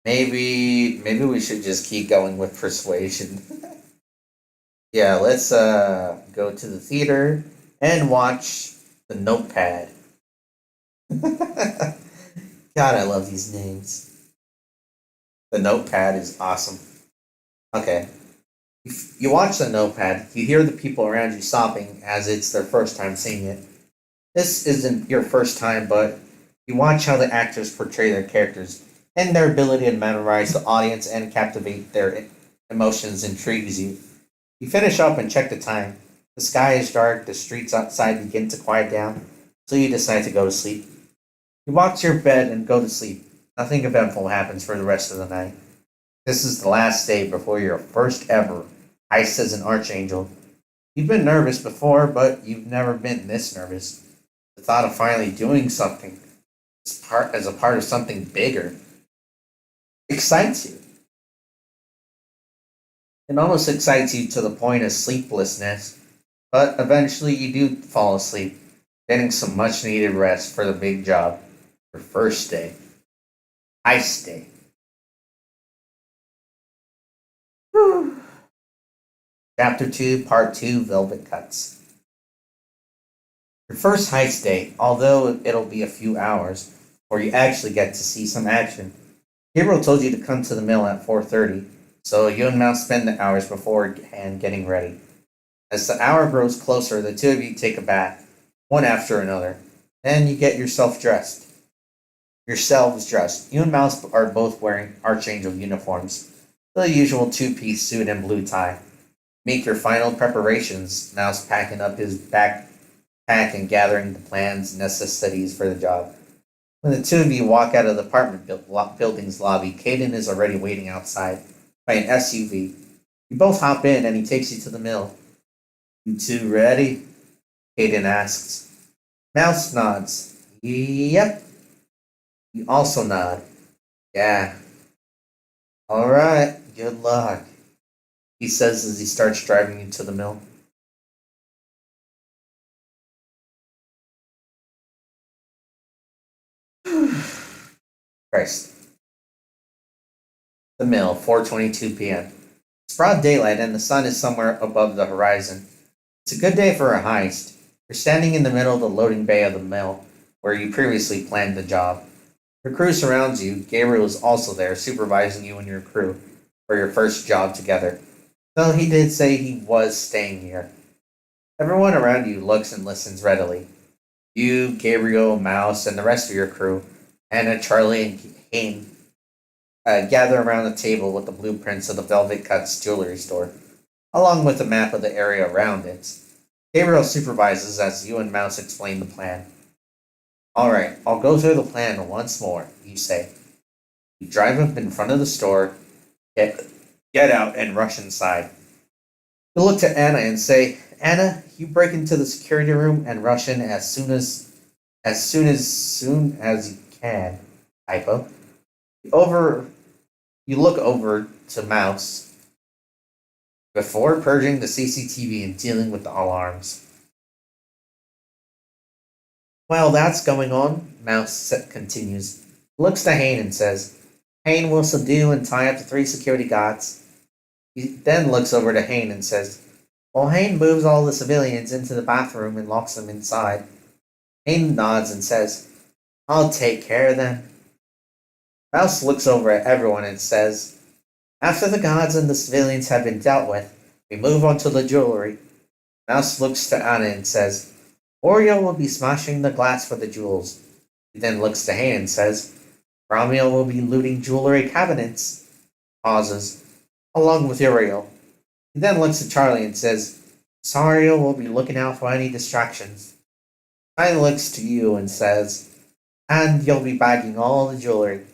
Maybe we should just keep going with persuasion. Yeah, let's go to the theater and watch The Notepad. God, I love these names. The Notepad is awesome. Okay. If you watch The Notepad, you hear the people around you sobbing as it's their first time seeing it. This isn't your first time, but you watch how the actors portray their characters, and their ability to memorize the audience and captivate their emotions intrigues you. You finish up and check the time. The sky is dark, the streets outside begin to quiet down, so you decide to go to sleep. You walk to your bed and go to sleep. Nothing eventful happens for the rest of the night. This is the last day before your first ever Ice says an Archangel. You've been nervous before, but you've never been this nervous. The thought of finally doing something as a part of something bigger excites you. It almost excites you to the point of sleeplessness, but eventually you do fall asleep, getting some much needed rest for the big job. Your first day. Ice day. Whew. Chapter 2, Part 2, Velvet Cuts. Your first heist day, although it'll be a few hours, before you actually get to see some action. Gabriel told you to come to the mill at 4:30, so you and Mouse spend the hours beforehand getting ready. As the hour grows closer, the two of you take a bath, one after another. Then you get yourselves dressed. You and Mouse are both wearing Archangel uniforms, the usual two-piece suit and blue tie. Make your final preparations, Mouse packing up his backpack and gathering the plans and necessities for the job. When the two of you walk out of the building's lobby, Caden is already waiting outside by an SUV. You both hop in and he takes you to the mill. You two ready? Caden asks. Mouse nods. Yep. You also nod. Yeah. Alright, good luck, he says as he starts driving you to the mill. Christ. The mill, 4:22 p.m. It's broad daylight and the sun is somewhere above the horizon. It's a good day for a heist. You're standing in the middle of the loading bay of the mill, where you previously planned the job. Your crew surrounds you. Gabriel is also there, supervising you and your crew for your first job together. Though he did say he was staying here. Everyone around you looks and listens readily. You, Gabriel, Mouse, and the rest of your crew, Anna, Charlie, and Hayne, gather around the table with the blueprints of the Velvet Cuts jewelry store, along with a map of the area around it. Gabriel supervises as you and Mouse explain the plan. Alright, I'll go through the plan once more, you say. You drive up in front of the store, get out, and rush inside. You look to Anna and say, Anna, you break into the security room and rush in as soon as you can. Typo. You look over to Mouse before purging the CCTV and dealing with the alarms. While that's going on, Mouse continues. Looks to Hayne and says, Hayne will subdue and tie up the 3 security guards. He then looks over to Hayne and says, well, Hayne moves all the civilians into the bathroom and locks them inside. Hayne nods and says, I'll take care of them. Mouse looks over at everyone and says, after the guards and the civilians have been dealt with, we move on to the jewelry. Mouse looks to Anna and says, Oreo will be smashing the glass for the jewels. He then looks to Hayne and says, Romeo will be looting jewelry cabinets. Pauses, along with Uriel. He then looks at Charlie and says, Sario will be looking out for any distractions. I looks to you and says, and you'll be bagging all the jewelry.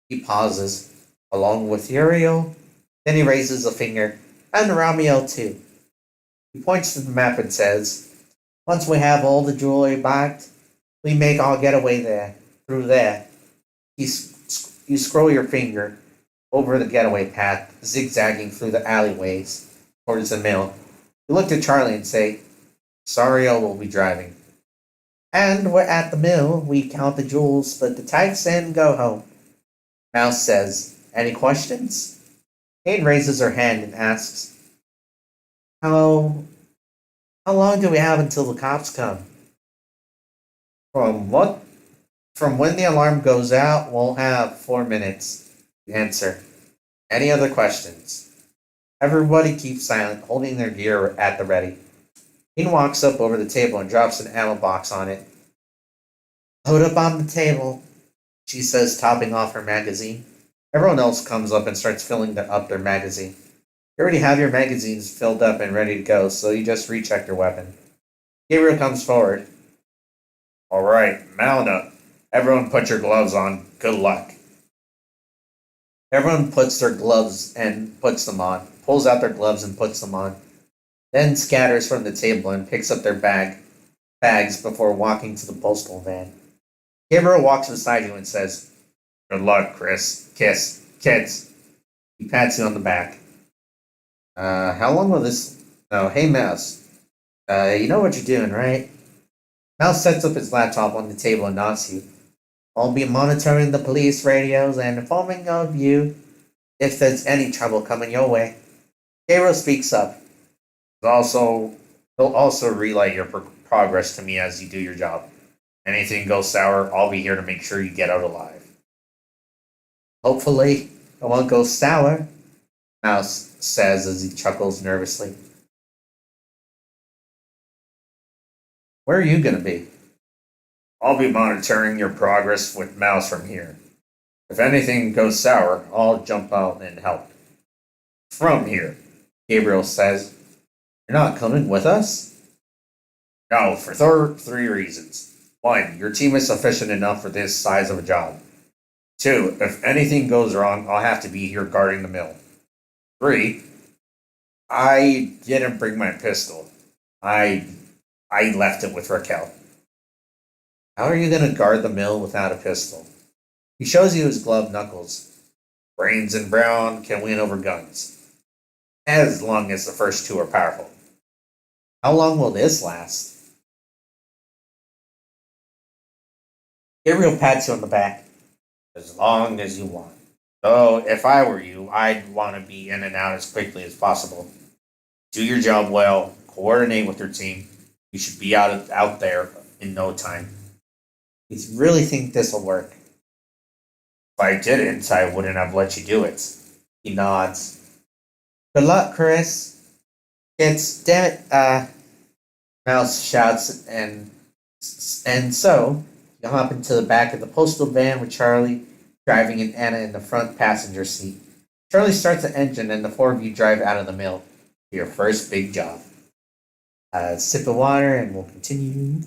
He pauses, along with Uriel. Then he raises a finger, and Romeo too. He points to the map and says, once we have all the jewelry bagged, we make our getaway through there. You scroll your finger over the getaway path, zigzagging through the alleyways towards the mill. You look at Charlie and say, Sario will be driving. And we're at the mill. We count the jewels, split the tax, and go home. Mouse says, any questions? Hayne raises her hand and asks, How long do we have until the cops come? From what? From when the alarm goes out, we'll have 4 minutes. Answer. Any other questions? Everybody keeps silent, holding their gear at the ready. Hayne walks up over the table and drops an ammo box on it. Load up on the table, she says, topping off her magazine. Everyone else comes up and starts filling up their magazine. You already have your magazines filled up and ready to go, so you just recheck your weapon. Gabriel comes forward. Alright, mount up. Everyone put your gloves on. Good luck. Everyone puts their gloves and puts them on, pulls out their gloves and puts them on, then scatters from the table and picks up their bags before walking to the postal van. Gabriel walks beside you and says, "Good luck, Chris. Kids." He pats you on the back. How long will this... Oh, hey, Mouse. You know what you're doing, right? Mouse sets up his laptop on the table and nods to you. I'll be monitoring the police radios and informing of you if there's any trouble coming your way. Gabriel speaks up. Also, he'll also relay your progress to me as you do your job. Anything goes sour, I'll be here to make sure you get out alive. Hopefully, it won't go sour, Mouse says as he chuckles nervously. Where are you going to be? I'll be monitoring your progress with Mouse from here. If anything goes sour, I'll jump out and help. From here, Gabriel says. You're not coming with us? No, for three reasons. One, your team is sufficient enough for this size of a job. Two, if anything goes wrong, I'll have to be here guarding the mill. Three, I didn't bring my pistol. I left it with Raquel. How are you going to guard the mill without a pistol? He shows you his gloved knuckles. Brains and brown can win over guns, as long as the first two are powerful. How long will this last? Gabriel pats you on the back. As long as you want. Though, if I were you, I'd want to be in and out as quickly as possible. Do your job well, coordinate with your team. You should be out there in no time. You really think this will work? If I didn't, I wouldn't have let you do it. He nods. Good luck, Chris. It's dead. Mouse shouts, and so you hop into the back of the postal van with Charlie driving and Anna in the front passenger seat. Charlie starts the engine, and the four of you drive out of the mill to your first big job. Sip of water, and we'll continue.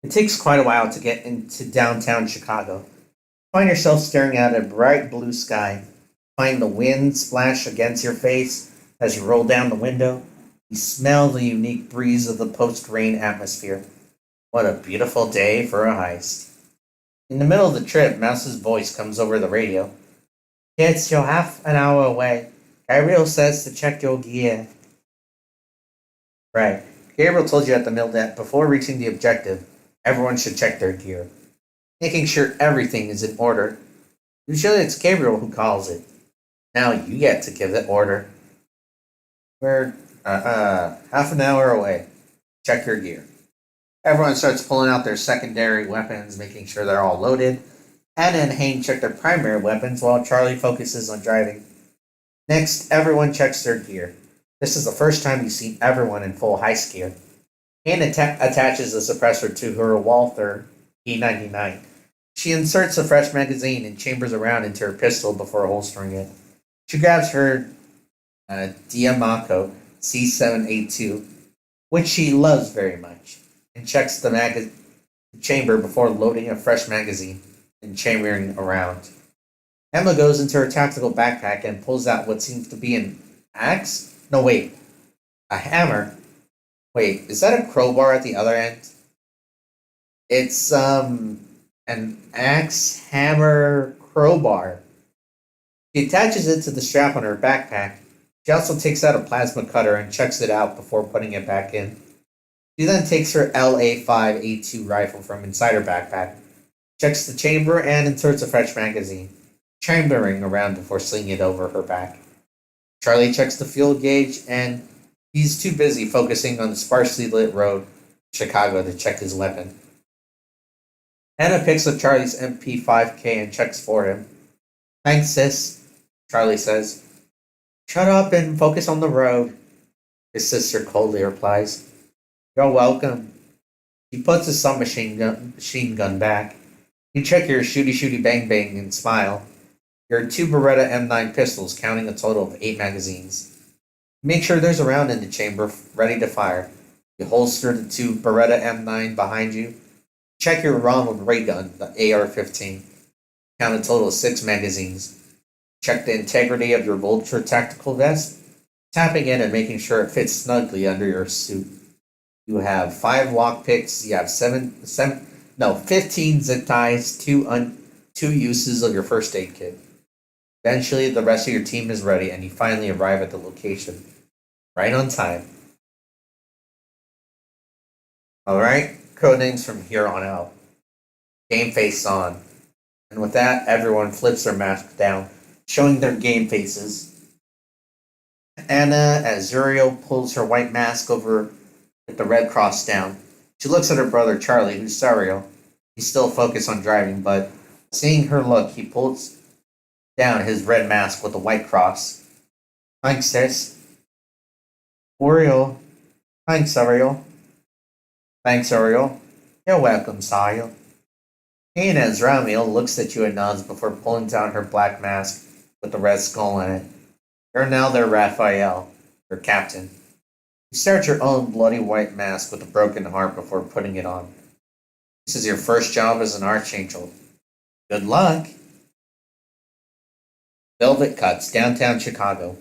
It takes quite a while to get into downtown Chicago. Find yourself staring at a bright blue sky. Find the wind splash against your face as you roll down the window. You smell the unique breeze of the post-rain atmosphere. What a beautiful day for a heist. In the middle of the trip, Mouse's voice comes over the radio. Kids, you're half an hour away. Gabriel says to check your gear. Right. Gabriel told you at the mill that before reaching the objective, everyone should check their gear, making sure everything is in order. Usually it's Gabriel who calls it. Now you get to give the order. We're half an hour away. Check your gear. Everyone starts pulling out their secondary weapons, making sure they're all loaded. Anna and Hayne check their primary weapons while Charlie focuses on driving. Next, everyone checks their gear. This is the first time you've seen everyone in full heist gear. Hayne attaches a suppressor to her Walther E99. She inserts a fresh magazine and chambers a round into her pistol before holstering it. She grabs her Diamaco C782, which she loves very much, and checks the chamber before loading a fresh magazine and chambering a round. Emma goes into her tactical backpack and pulls out what seems to be an axe? No, wait. A hammer? Wait, is that a crowbar at the other end? It's, an axe, hammer, crowbar. She attaches it to the strap on her backpack. She also takes out a plasma cutter and checks it out before putting it back in. She then takes her LA5A2 rifle from inside her backpack, checks the chamber, and inserts a fresh magazine, chambering around before slinging it over her back. Charlie checks the fuel gauge, and he's too busy focusing on the sparsely lit road in Chicago to check his weapon. Anna picks up Charlie's MP5K and checks for him. Thanks, sis, Charlie says. Shut up and focus on the road, his sister coldly replies. You're welcome. He puts his submachine gun back. You check your shooty bang bang and smile. Your two Beretta M9 pistols, counting a total of 8 magazines. Make sure there's a round in the chamber ready to fire. You holster the two Beretta M9 behind you. Check your ROM with ray gun, the AR-15. Count a total of 6 magazines. Check the integrity of your Vulture tactical vest, tapping in and making sure it fits snugly under your suit. You have 5 lockpicks. You have 15 zip ties, two uses of your first aid kit. Eventually, the rest of your team is ready, and you finally arrive at the location, right on time. Alright, codenames from here on out. Game face on. And with that, everyone flips their mask down, showing their game faces. Anna, as Zuriel pulls her white mask over with the red cross down, she looks at her brother Charlie, who's Sariel. He's still focused on driving, but seeing her look, he pulls down his red mask with the white cross. Thanks, sis. Oriel. Thanks, Ariel. Thanks, Ariel. You're welcome, Sariel. And as Ramiel looks at you and nods before pulling down her black mask with the red skull in it. You're now their Raphael, their captain. You stare at your own bloody white mask with a broken heart before putting it on. This is your first job as an Archangel. Good luck! Velvet Cuts, downtown Chicago,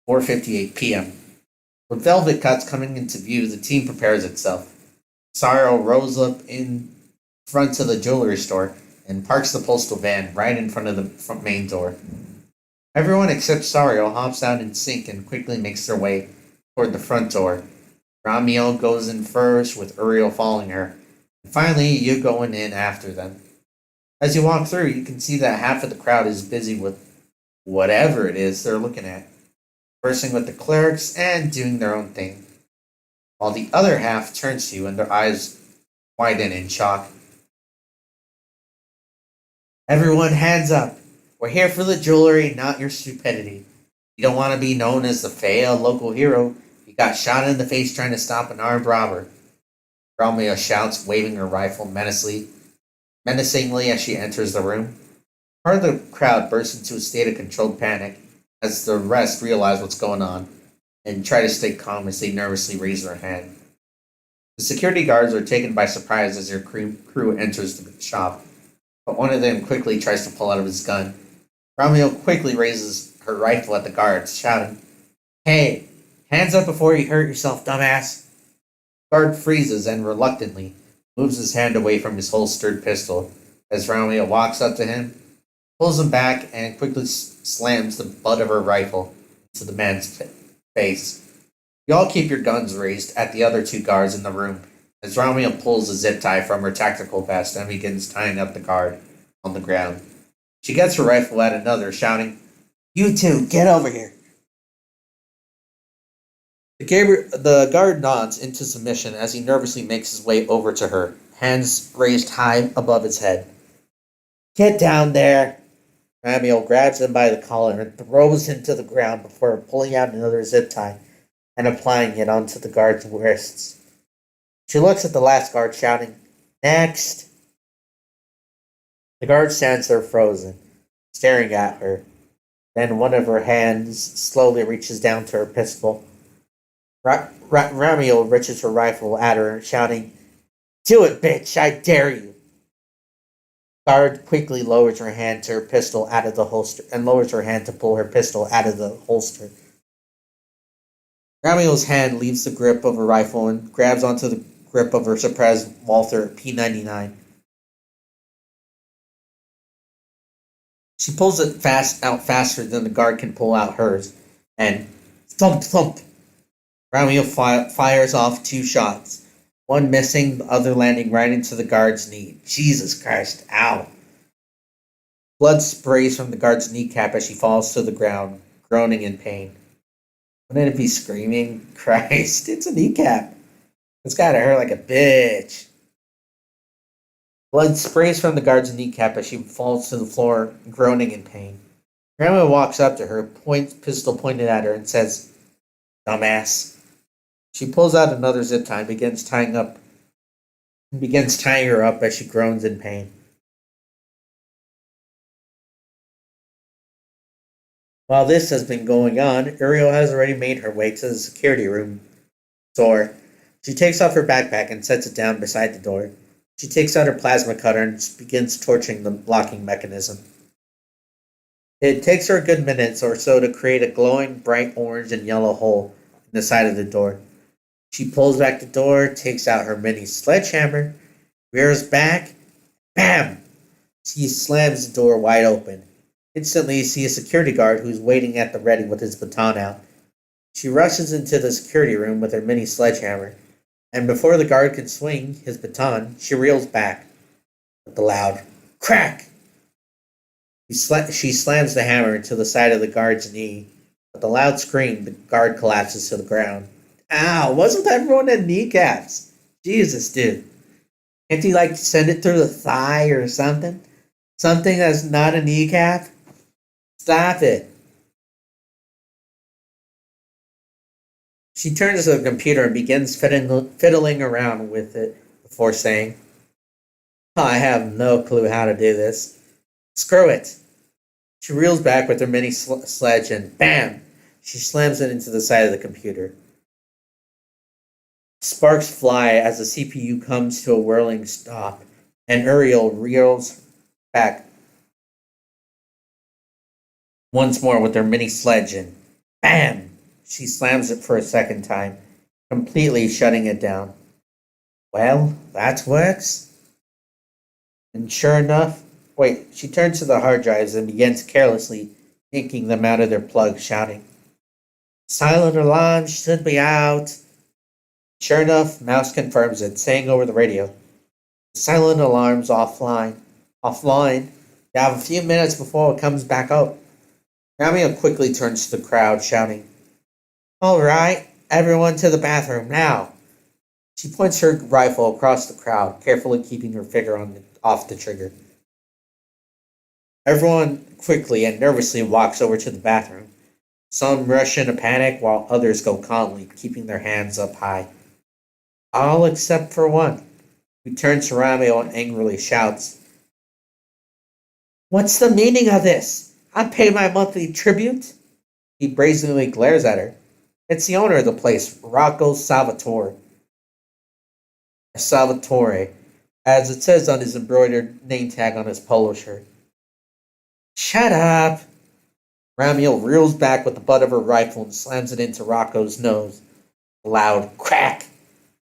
4:58 p.m. With Velvet Cuts coming into view, the team prepares itself. Sariel rolls up in front of the jewelry store and parks the postal van right in front of the front main door. Everyone except Sariel hops out in sync and quickly makes their way toward the front door. Ramiel goes in first, with Uriel following her. And finally, you going in after them. As you walk through, you can see that half of the crowd is busy with whatever it is they're looking at, conversing with the clerics and doing their own thing, while the other half turns to you and their eyes widen in shock. Everyone, hands up. We're here for the jewelry, not your stupidity. You don't want to be known as the failed local hero. You got shot in the face trying to stop an armed robber. Romeo shouts, waving her rifle menacingly as she enters the room. Part of the crowd bursts into a state of controlled panic as the rest realize what's going on and try to stay calm as they nervously raise their hand. The security guards are taken by surprise as your crew enters the shop, but one of them quickly tries to pull out of his gun. Romeo quickly raises her rifle at the guards, shouting, "Hey, hands up before you hurt yourself, dumbass!" The guard freezes and reluctantly moves his hand away from his holstered pistol as Romeo walks up to him, pulls him back, and quickly slams the butt of her rifle into the man's face. You all keep your guns raised at the other two guards in the room as Romeo pulls a zip tie from her tactical vest and begins tying up the guard on the ground. She gets her rifle at another, shouting, "You two, get over here!" The guard nods into submission as he nervously makes his way over to her, hands raised high above his head. "Get down there!" Ramiel grabs him by the collar and throws him to the ground before pulling out another zip tie and applying it onto the guard's wrists. She looks at the last guard, shouting, "Next!" The guard stands there frozen, staring at her. Then one of her hands slowly reaches down to her pistol. Ramiel reaches her rifle at her, shouting, "Do it, bitch! I dare you!" The guard quickly lowers her hand to her pistol out of the holster and lowers her hand to pull her pistol out of the holster. Ramiel's hand leaves the grip of her rifle and grabs onto the grip of her suppressed Walther P99. She pulls it out faster than the guard can pull out hers, and thump thump. Ramiel fires off 2 shots, one missing, the other landing right into the guard's knee. Jesus Christ, ow. Blood sprays from the guard's kneecap as she falls to the ground, groaning in pain. Wouldn't it be screaming? Christ, it's a kneecap. It's gotta hurt like a bitch. Blood sprays from the guard's kneecap as she falls to the floor, groaning in pain. Grandma walks up to her, pistol pointed at her, and says, "Dumbass." She pulls out another zip tie and begins tying her up as she groans in pain. While this has been going on, Uriel has already made her way to the security room door. She takes off her backpack and sets it down beside the door. She takes out her plasma cutter and begins torching the locking mechanism. It takes her a good minute or so to create a glowing bright orange and yellow hole in the side of the door. She pulls back the door, takes out her mini sledgehammer, rears back, bam! She slams the door wide open. Instantly, you see a security guard who's waiting at the ready with his baton out. She rushes into the security room with her mini sledgehammer, and before the guard can swing his baton, she reels back with the loud crack. She slams the hammer into the side of the guard's knee. With a loud scream, the guard collapses to the ground. Ow, wasn't everyone in kneecaps? Jesus, dude. Can't you, send it through the thigh or something? Something that's not a kneecap? Stop it. She turns to the computer and begins fiddling around with it before saying, I have no clue how to do this. Screw it. She reels back with her mini sledge and bam! She slams it into the side of the computer. Sparks fly as the CPU comes to a whirling stop, and Uriel reels back once more with her mini sledge and bam! She slams it for a second time, completely shutting it down. Well, that works. And sure enough, she turns to the hard drives and begins carelessly yanking them out of their plugs, shouting, Silent alarm should be out. Sure enough, Mouse confirms it, saying over the radio, The silent alarm's offline. Offline. You have a few minutes before it comes back up. Ramio quickly turns to the crowd, shouting, All right, everyone to the bathroom now. She points her rifle across the crowd, carefully keeping her finger off the trigger. Everyone quickly and nervously walks over to the bathroom. Some rush in a panic while others go calmly, keeping their hands up high. All except for one, who turns to Ramio and angrily shouts, What's the meaning of this? I pay my monthly tribute? He brazenly glares at her. It's the owner of the place, Rocco Salvatore, as it says on his embroidered name tag on his polo shirt. Shut up! Ramiel reels back with the butt of her rifle and slams it into Rocco's nose. A loud crack!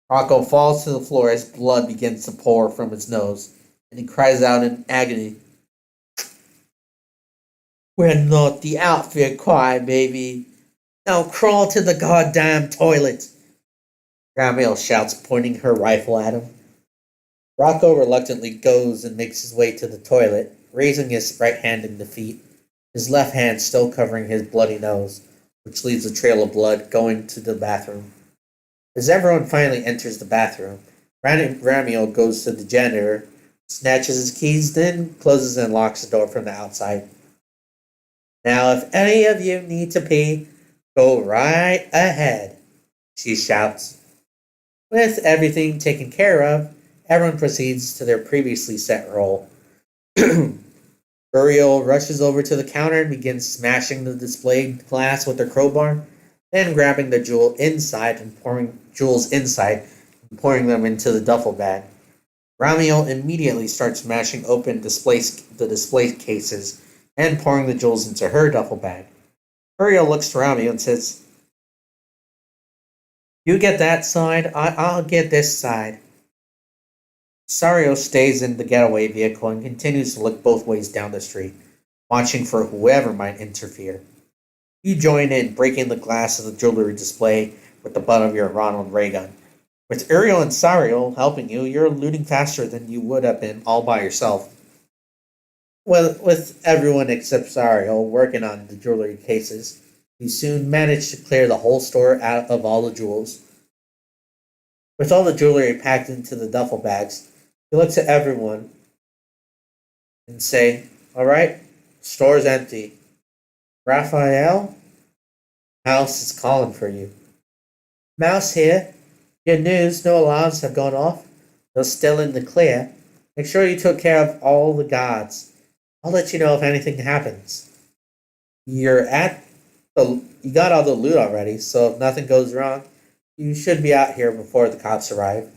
Rocco falls to the floor as blood begins to pour from his nose, and he cries out in agony. We're not the outfit choir, baby. Now crawl to the goddamn toilet! Ramiel shouts, pointing her rifle at him. Rocco reluctantly goes and makes his way to the toilet, raising his right hand in defeat, his left hand still covering his bloody nose, which leaves a trail of blood going to the bathroom. As everyone finally enters the bathroom, Ramiel goes to the janitor, snatches his keys, then closes and locks the door from the outside. Now, if any of you need to pee, go right ahead, she shouts. With everything taken care of, everyone proceeds to their previously set role. Uriel rushes over to the counter and begins smashing the displayed glass with her crowbar, then grabbing the jewels inside and pouring them into the duffel bag. Ramiel immediately starts smashing open the display cases and pouring the jewels into her duffel bag. Uriel looks to Ramiel and says, You get that side, I'll get this side. Sario stays in the getaway vehicle and continues to look both ways down the street, watching for whoever might interfere. You join in, breaking the glass of the jewelry display with the butt of your Ronald ray gun. With Uriel and Sario helping you, you're looting faster than you would have been all by yourself. With everyone except Sario working on the jewelry cases, you soon manage to clear the whole store out of all the jewels. With all the jewelry packed into the duffel bags, you look to everyone and say, All right, store's empty. Raphael? Mouse is calling for you. Mouse here. Good news, no alarms have gone off. They're still in the clear. Make sure you took care of all the guards. I'll let you know if anything happens. You got all the loot already, so if nothing goes wrong, You should be out here before the cops arrive.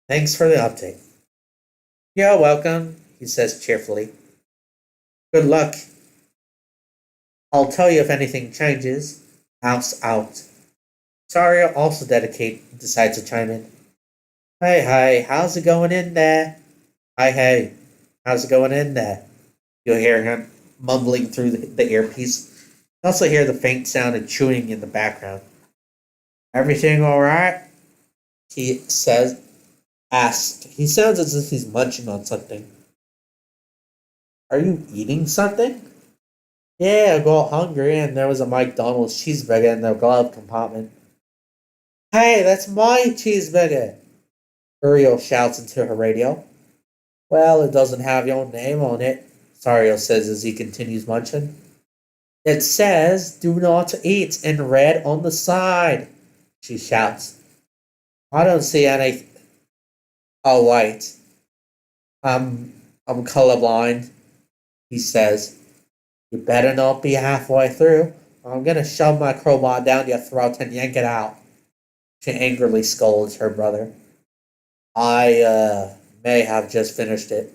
Thanks for the update. You're welcome, he says cheerfully. Good luck. I'll tell you if anything changes. Mouse out. Saria also decides to chime in. Hey, how's it going in there? Hey, how's it going in there? You'll hear him mumbling through the earpiece. You also hear the faint sound of chewing in the background. Everything alright? He says, asked. He sounds as if he's munching on something. Are you eating something? Yeah, I got hungry and there was a McDonald's cheeseburger in the glove compartment. Hey, that's my cheeseburger! Uriel shouts into her radio. Well, it doesn't have your name on it, Sario says as he continues munching. It says, do not eat in red on the side, she shouts. I don't see any. Oh, wait. I'm colorblind, he says. You better not be halfway through, or I'm gonna shove my crowbar down your throat and yank it out. She angrily scolds her brother. I may have just finished it.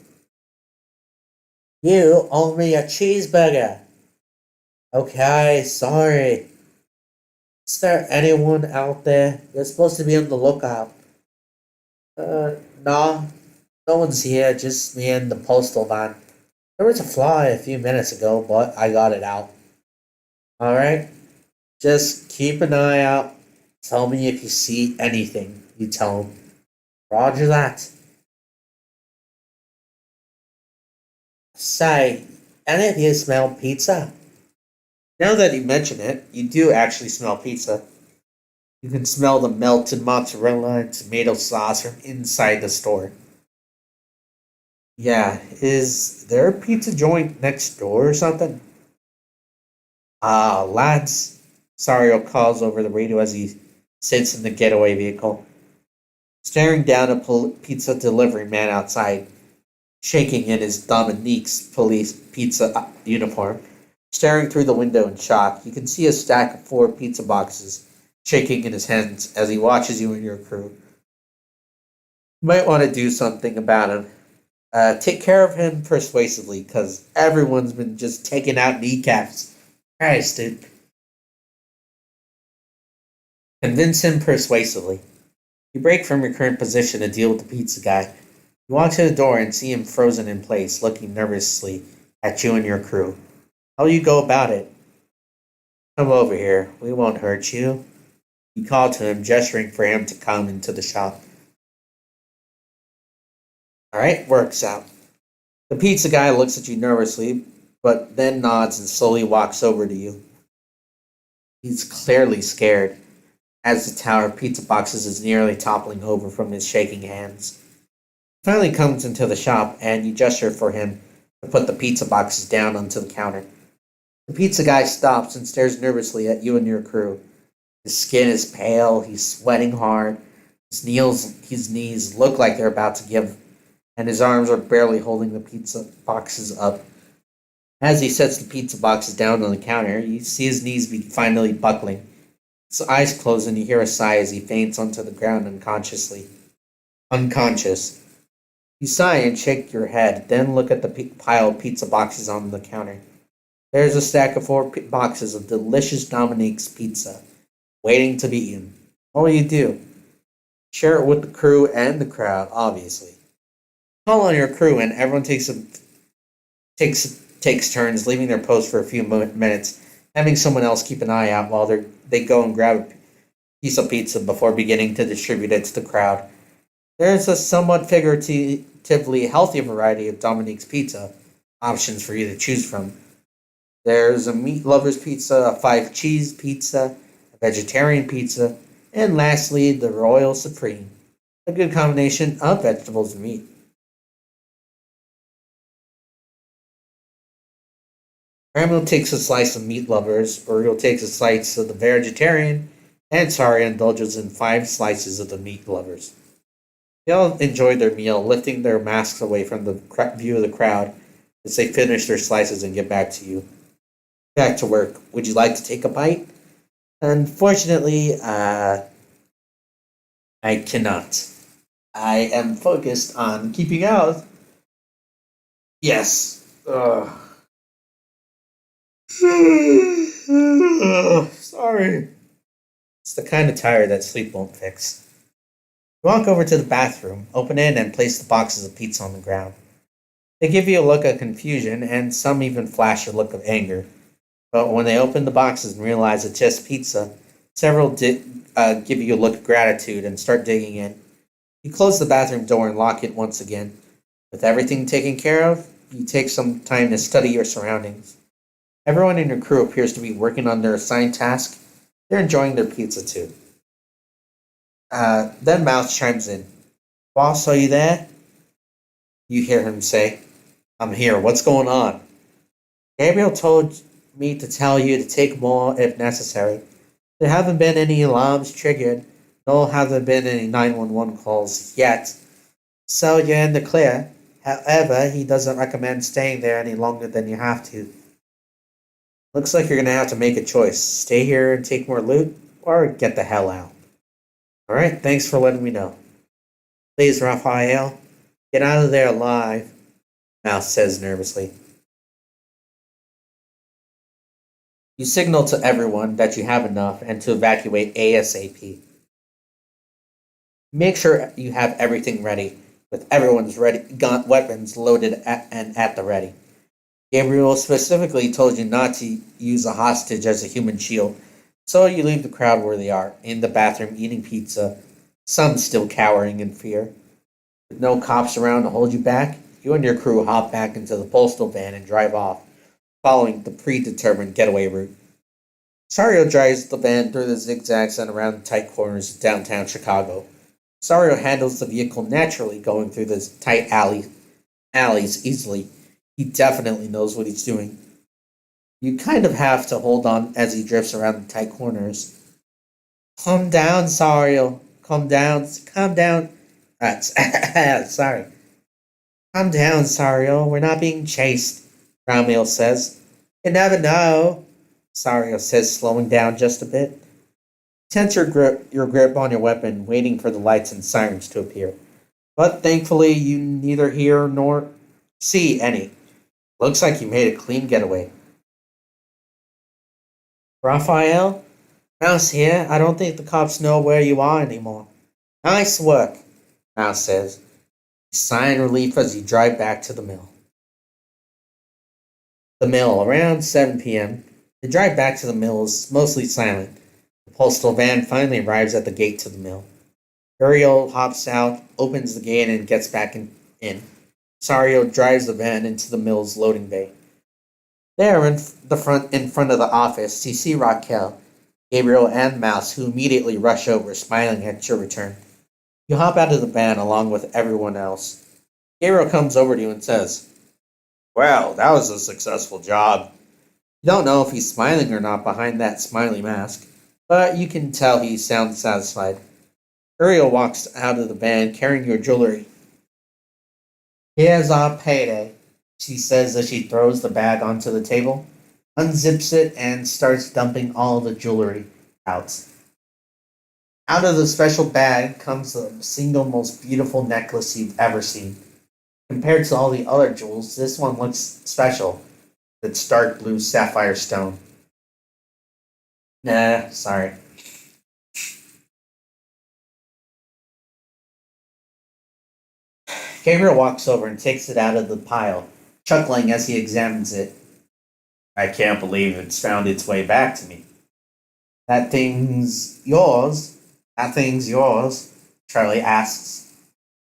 You owe me a cheeseburger. Okay, sorry. Is there anyone out there? You're supposed to be on the lookout. Nah. No one's here, just me and the postal van. There was a fly a few minutes ago, but I got it out. Alright? Just keep an eye out. Tell me if you see anything, you tell him. Roger that. Say, any of you smell pizza? Now that you mention it, you do actually smell pizza. You can smell the melted mozzarella and tomato sauce from inside the store. Yeah, is there a pizza joint next door or something? Ah, lads. Sario calls over the radio as he sits in the getaway vehicle, staring down a pizza delivery man outside, shaking in his Dominique's police pizza uniform. Staring through the window in shock, you can see a stack of 4 pizza boxes shaking in his hands as he watches you and your crew. You might want to do something about him. Take care of him persuasively, because everyone's been just taking out kneecaps. Christ, dude. Convince him persuasively. You break from your current position to deal with the pizza guy. You walk to the door and see him frozen in place, looking nervously at you and your crew. How will you go about it? Come over here. We won't hurt you. You call to him, gesturing for him to come into the shop. Alright, works out. The pizza guy looks at you nervously, but then nods and slowly walks over to you. He's clearly scared, as the tower of pizza boxes is nearly toppling over from his shaking hands. He finally comes into the shop, and you gesture for him to put the pizza boxes down onto the counter. The pizza guy stops and stares nervously at you and your crew. His skin is pale, he's sweating hard, his knees look like they're about to give, and his arms are barely holding the pizza boxes up. As he sets the pizza boxes down on the counter, you see his knees finally buckling. His eyes close and you hear a sigh as he faints onto the ground unconscious. You sigh and shake your head, then look at the pile of pizza boxes on the counter. There's a stack of 4 boxes of delicious Dominique's pizza, waiting to be eaten. What will you do? Share it with the crew and the crowd, obviously. Call on your crew and everyone takes turns leaving their post for a few minutes, having someone else keep an eye out while they go and grab a piece of pizza before beginning to distribute it to the crowd. There's a somewhat figuratively healthy variety of Dominique's pizza options for you to choose from. There's a meat lover's pizza, a 5 cheese pizza, a vegetarian pizza, and lastly, the Royal Supreme, a good combination of vegetables and meat. Ramil takes a slice of meat lovers, Uriel takes a slice of the vegetarian, and Saria indulges in 5 slices of the meat lovers. They all enjoy their meal, lifting their masks away from the view of the crowd as they finish their slices and get back to you. Back to work. Would you like to take a bite? Unfortunately, I cannot. I am focused on keeping out. Yes. Ugh. Sorry. It's the kind of tire that sleep won't fix. You walk over to the bathroom, open it, and place the boxes of pizza on the ground. They give you a look of confusion, and some even flash a look of anger. But when they open the boxes and realize it's just pizza, several give you a look of gratitude and start digging in. You close the bathroom door and lock it once again. With everything taken care of, you take some time to study your surroundings. Everyone in your crew appears to be working on their assigned task. They're enjoying their pizza too. Then Mouse chimes in. Boss, are you there? You hear him say, I'm here. What's going on? Gabriel told me to tell you to take more if necessary. There haven't been any alarms triggered, nor have there been any 911 calls yet. So you're in the clear. However, he doesn't recommend staying there any longer than you have to. Looks like you're gonna have to make a choice. Stay here and take more loot, or get the hell out. Alright, thanks for letting me know. Please, Raphael, get out of there alive, Mouse says nervously. You signal to everyone that you have enough and to evacuate ASAP. Make sure you have everything ready, with everyone's weapons loaded and at the ready. Gabriel specifically told you not to use a hostage as a human shield, so you leave the crowd where they are, in the bathroom eating pizza, some still cowering in fear. With no cops around to hold you back, you and your crew hop back into the postal van and drive off, following the predetermined getaway route. Sario drives the van through the zigzags and around the tight corners of downtown Chicago. Sario handles the vehicle naturally, going through the tight alleys easily. He definitely knows what he's doing. You kind of have to hold on as he drifts around the tight corners. Calm down, Sario. Calm down. Calm down. Sorry. Calm down, Sario. We're not being chased, Ramiel says. You never know, Sario says, slowing down just a bit. Tense your grip on your weapon, waiting for the lights and sirens to appear. But thankfully, you neither hear nor see any. Looks like you made a clean getaway. Raphael? Mouse here. I don't think the cops know where you are anymore. Nice work, Mouse says. You sigh in relief as you drive back to the mill. The mill, around 7 p.m. The drive back to the mill is mostly silent. The postal van finally arrives at the gate to the mill. Uriel hops out, opens the gate, and gets back in. Sario drives the van into the mill's loading bay. There, in front of the office, you see Raquel, Gabriel, and Mouse, who immediately rush over, smiling at your return. You hop out of the van along with everyone else. Gabriel comes over to you and says, Well, that was a successful job. You don't know if he's smiling or not behind that smiley mask, but you can tell he sounds satisfied. Uriel walks out of the van carrying your jewelry. Here's our payday, she says as she throws the bag onto the table, unzips it, and starts dumping all the jewelry out. Out of the special bag comes the single most beautiful necklace you've ever seen. Compared to all the other jewels, this one looks special. It's dark blue sapphire stone. Nah, sorry. Gabriel walks over and takes it out of the pile, chuckling as he examines it. I can't believe it's found its way back to me. That thing's yours? That thing's yours? Charlie asks.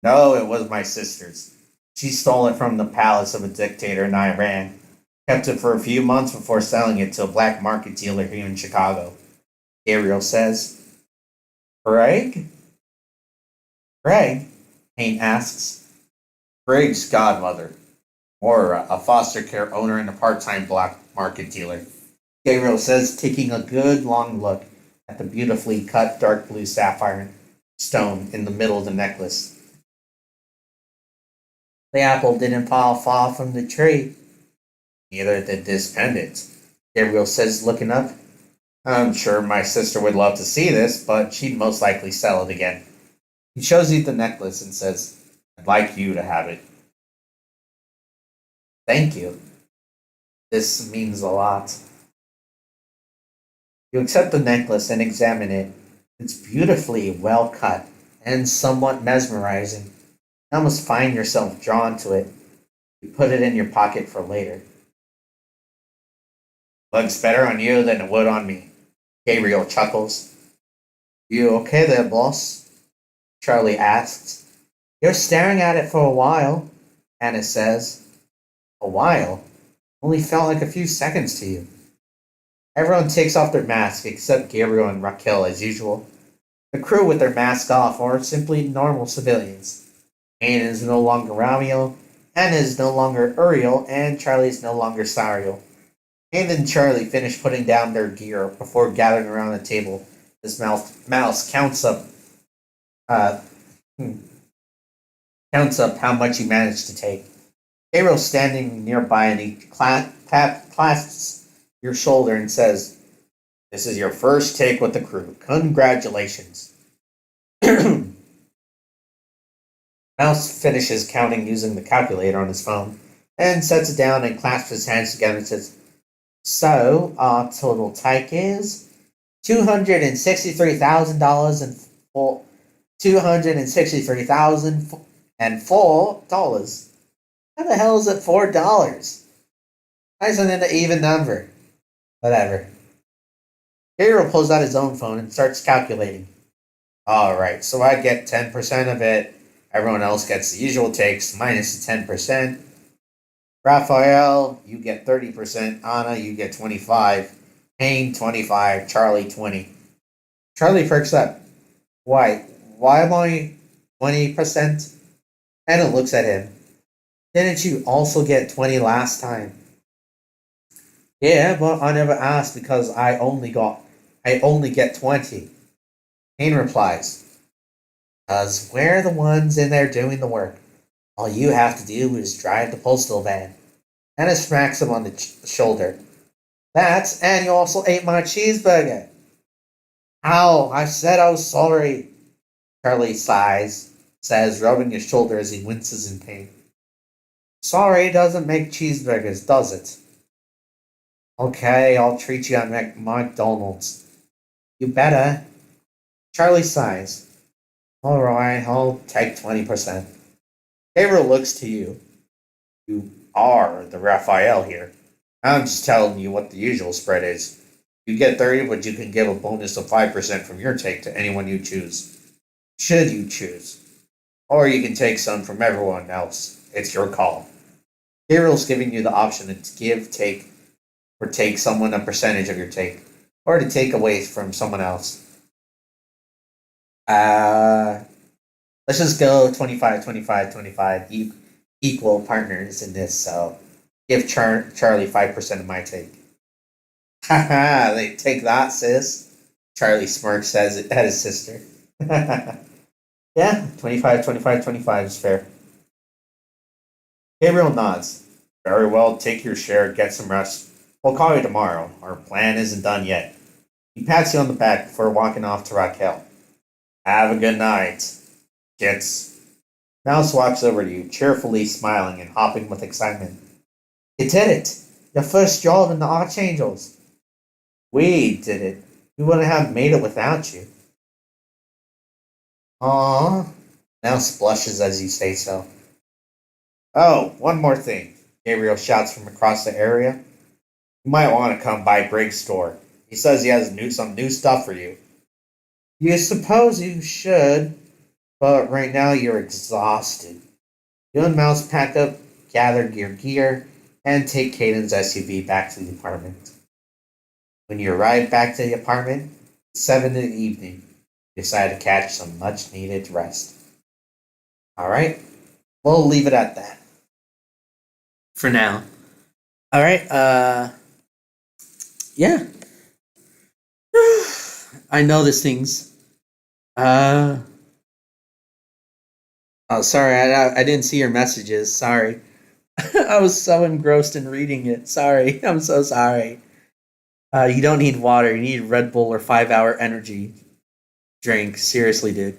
No, it was my sister's. She stole it from the palace of a dictator in Iran. Kept it for a few months before selling it to a black market dealer here in Chicago. Gabriel says. Greg? Greg? Payne asks. Greg's godmother, or a foster care owner and a part-time black market dealer. Gabriel says, taking a good long look at the beautifully cut dark blue sapphire stone in the middle of the necklace. The apple didn't fall far from the tree. Neither did this pendant, Gabriel says, looking up. I'm sure my sister would love to see this, but she'd most likely sell it again. He shows you the necklace and says, I'd like you to have it. Thank you. This means a lot. You accept the necklace and examine it. It's beautifully well cut and somewhat mesmerizing. You almost find yourself drawn to it. You put it in your pocket for later. Looks better on you than it would on me. Gabriel chuckles. You okay there, boss? Charlie asks. You're staring at it for a while, Anna says. A while? Only felt like a few seconds to you. Everyone takes off their mask except Gabriel and Raquel as usual. The crew with their masks off are simply normal civilians. Anne is no longer Romeo, Anna is no longer Uriel, and Charlie is no longer Sariel. Anne and Charlie finish putting down their gear before gathering around the table. This mouse uh, hmm, counts up how much he managed to take. Gabriel's standing nearby and he clasps your shoulder and says, This is your first take with the crew. Congratulations. Mouse finishes counting using the calculator on his phone and sets it down and clasps his hands together and says, So, our total take is $263,000 and $263,004. How the hell is it $4? Nice and an even number. Whatever. Gabriel pulls out his own phone and starts calculating. Alright, so I get 10% of it. Everyone else gets the usual takes minus the 10%. Raphael, you get 30%. Anna, you get 25. Payne, 25. Charlie, 20. Charlie perks up. Why am I 20%? Anna looks at him. Didn't you also get 20 last time? Yeah, but I never asked because I only get 20. Payne replies, Because we're the ones in there doing the work. All you have to do is drive the postal van. Anna smacks him on the shoulder. And you also ate my cheeseburger. Ow, I said I was sorry. Charlie says, rubbing his shoulder as he winces in pain. Sorry doesn't make cheeseburgers, does it? Okay, I'll treat you at McDonald's. You better. Charlie sighs. Alright, I'll take 20%. Gabriel looks to you. You are the Raphael here. I'm just telling you what the usual spread is. You get 30, but you can give a bonus of 5% from your take to anyone you choose. Should you choose. Or you can take some from everyone else. It's your call. Gabriel's giving you the option to give, take, or take someone a percentage of your take. Or to take away from someone else. Let's just go 25, 25, 25. Equal partners in this, so give Charlie 5% of my take. Haha, they take that, sis. Charlie smirks at his sister. Yeah, 25, 25, 25 is fair. Gabriel nods. Very well, take your share, get some rest. We'll call you tomorrow. Our plan isn't done yet. He pats you on the back before walking off to Raquel. Have a good night, kids. Mouse walks over to you, cheerfully smiling and hopping with excitement. You did it! Your first job in the Archangels. We did it. We wouldn't have made it without you. Aww. Mouse blushes as you say so. Oh, one more thing. Gabriel shouts from across the area. You might want to come by Briggs' store. He says he has some new stuff for you. You suppose you should, but right now you're exhausted. You and Mouse pack up, gather your gear, and take Caden's SUV back to the apartment. When you arrive back to the apartment, it's 7 in the evening. You decide to catch some much needed rest. Alright, we'll leave it at that. For now. Alright, yeah. I know this thing's oh, sorry, I didn't see your messages. Sorry. I was so engrossed in reading it. Sorry. I'm so sorry. You don't need water. You need Red Bull or 5-hour energy drink. Seriously, dude.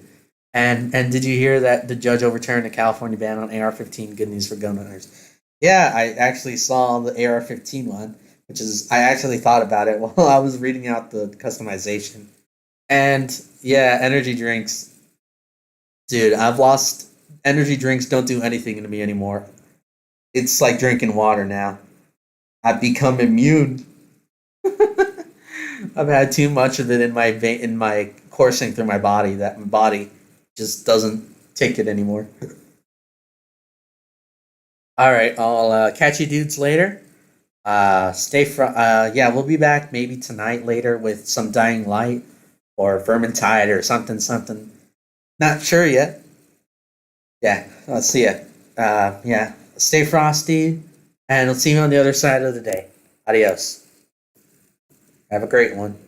And did you hear that the judge overturned the California ban on AR-15? Good news for gun owners. Yeah, I actually saw the AR-15 one, which is I actually thought about it while I was reading out the customization. And yeah, energy drinks, dude. I've lost energy drinks. Don't do anything to me anymore. It's like drinking water now. I've become immune. I've had too much of it in my in my coursing through my body that my body just doesn't take it anymore. All right, I'll catch you dudes later. Yeah, we'll be back maybe tonight later with some Dying Light or Vermintide or something something. Not sure yet. Yeah, I'll see ya. Yeah, stay frosty, and I'll see you on the other side of the day. Adios. Have a great one.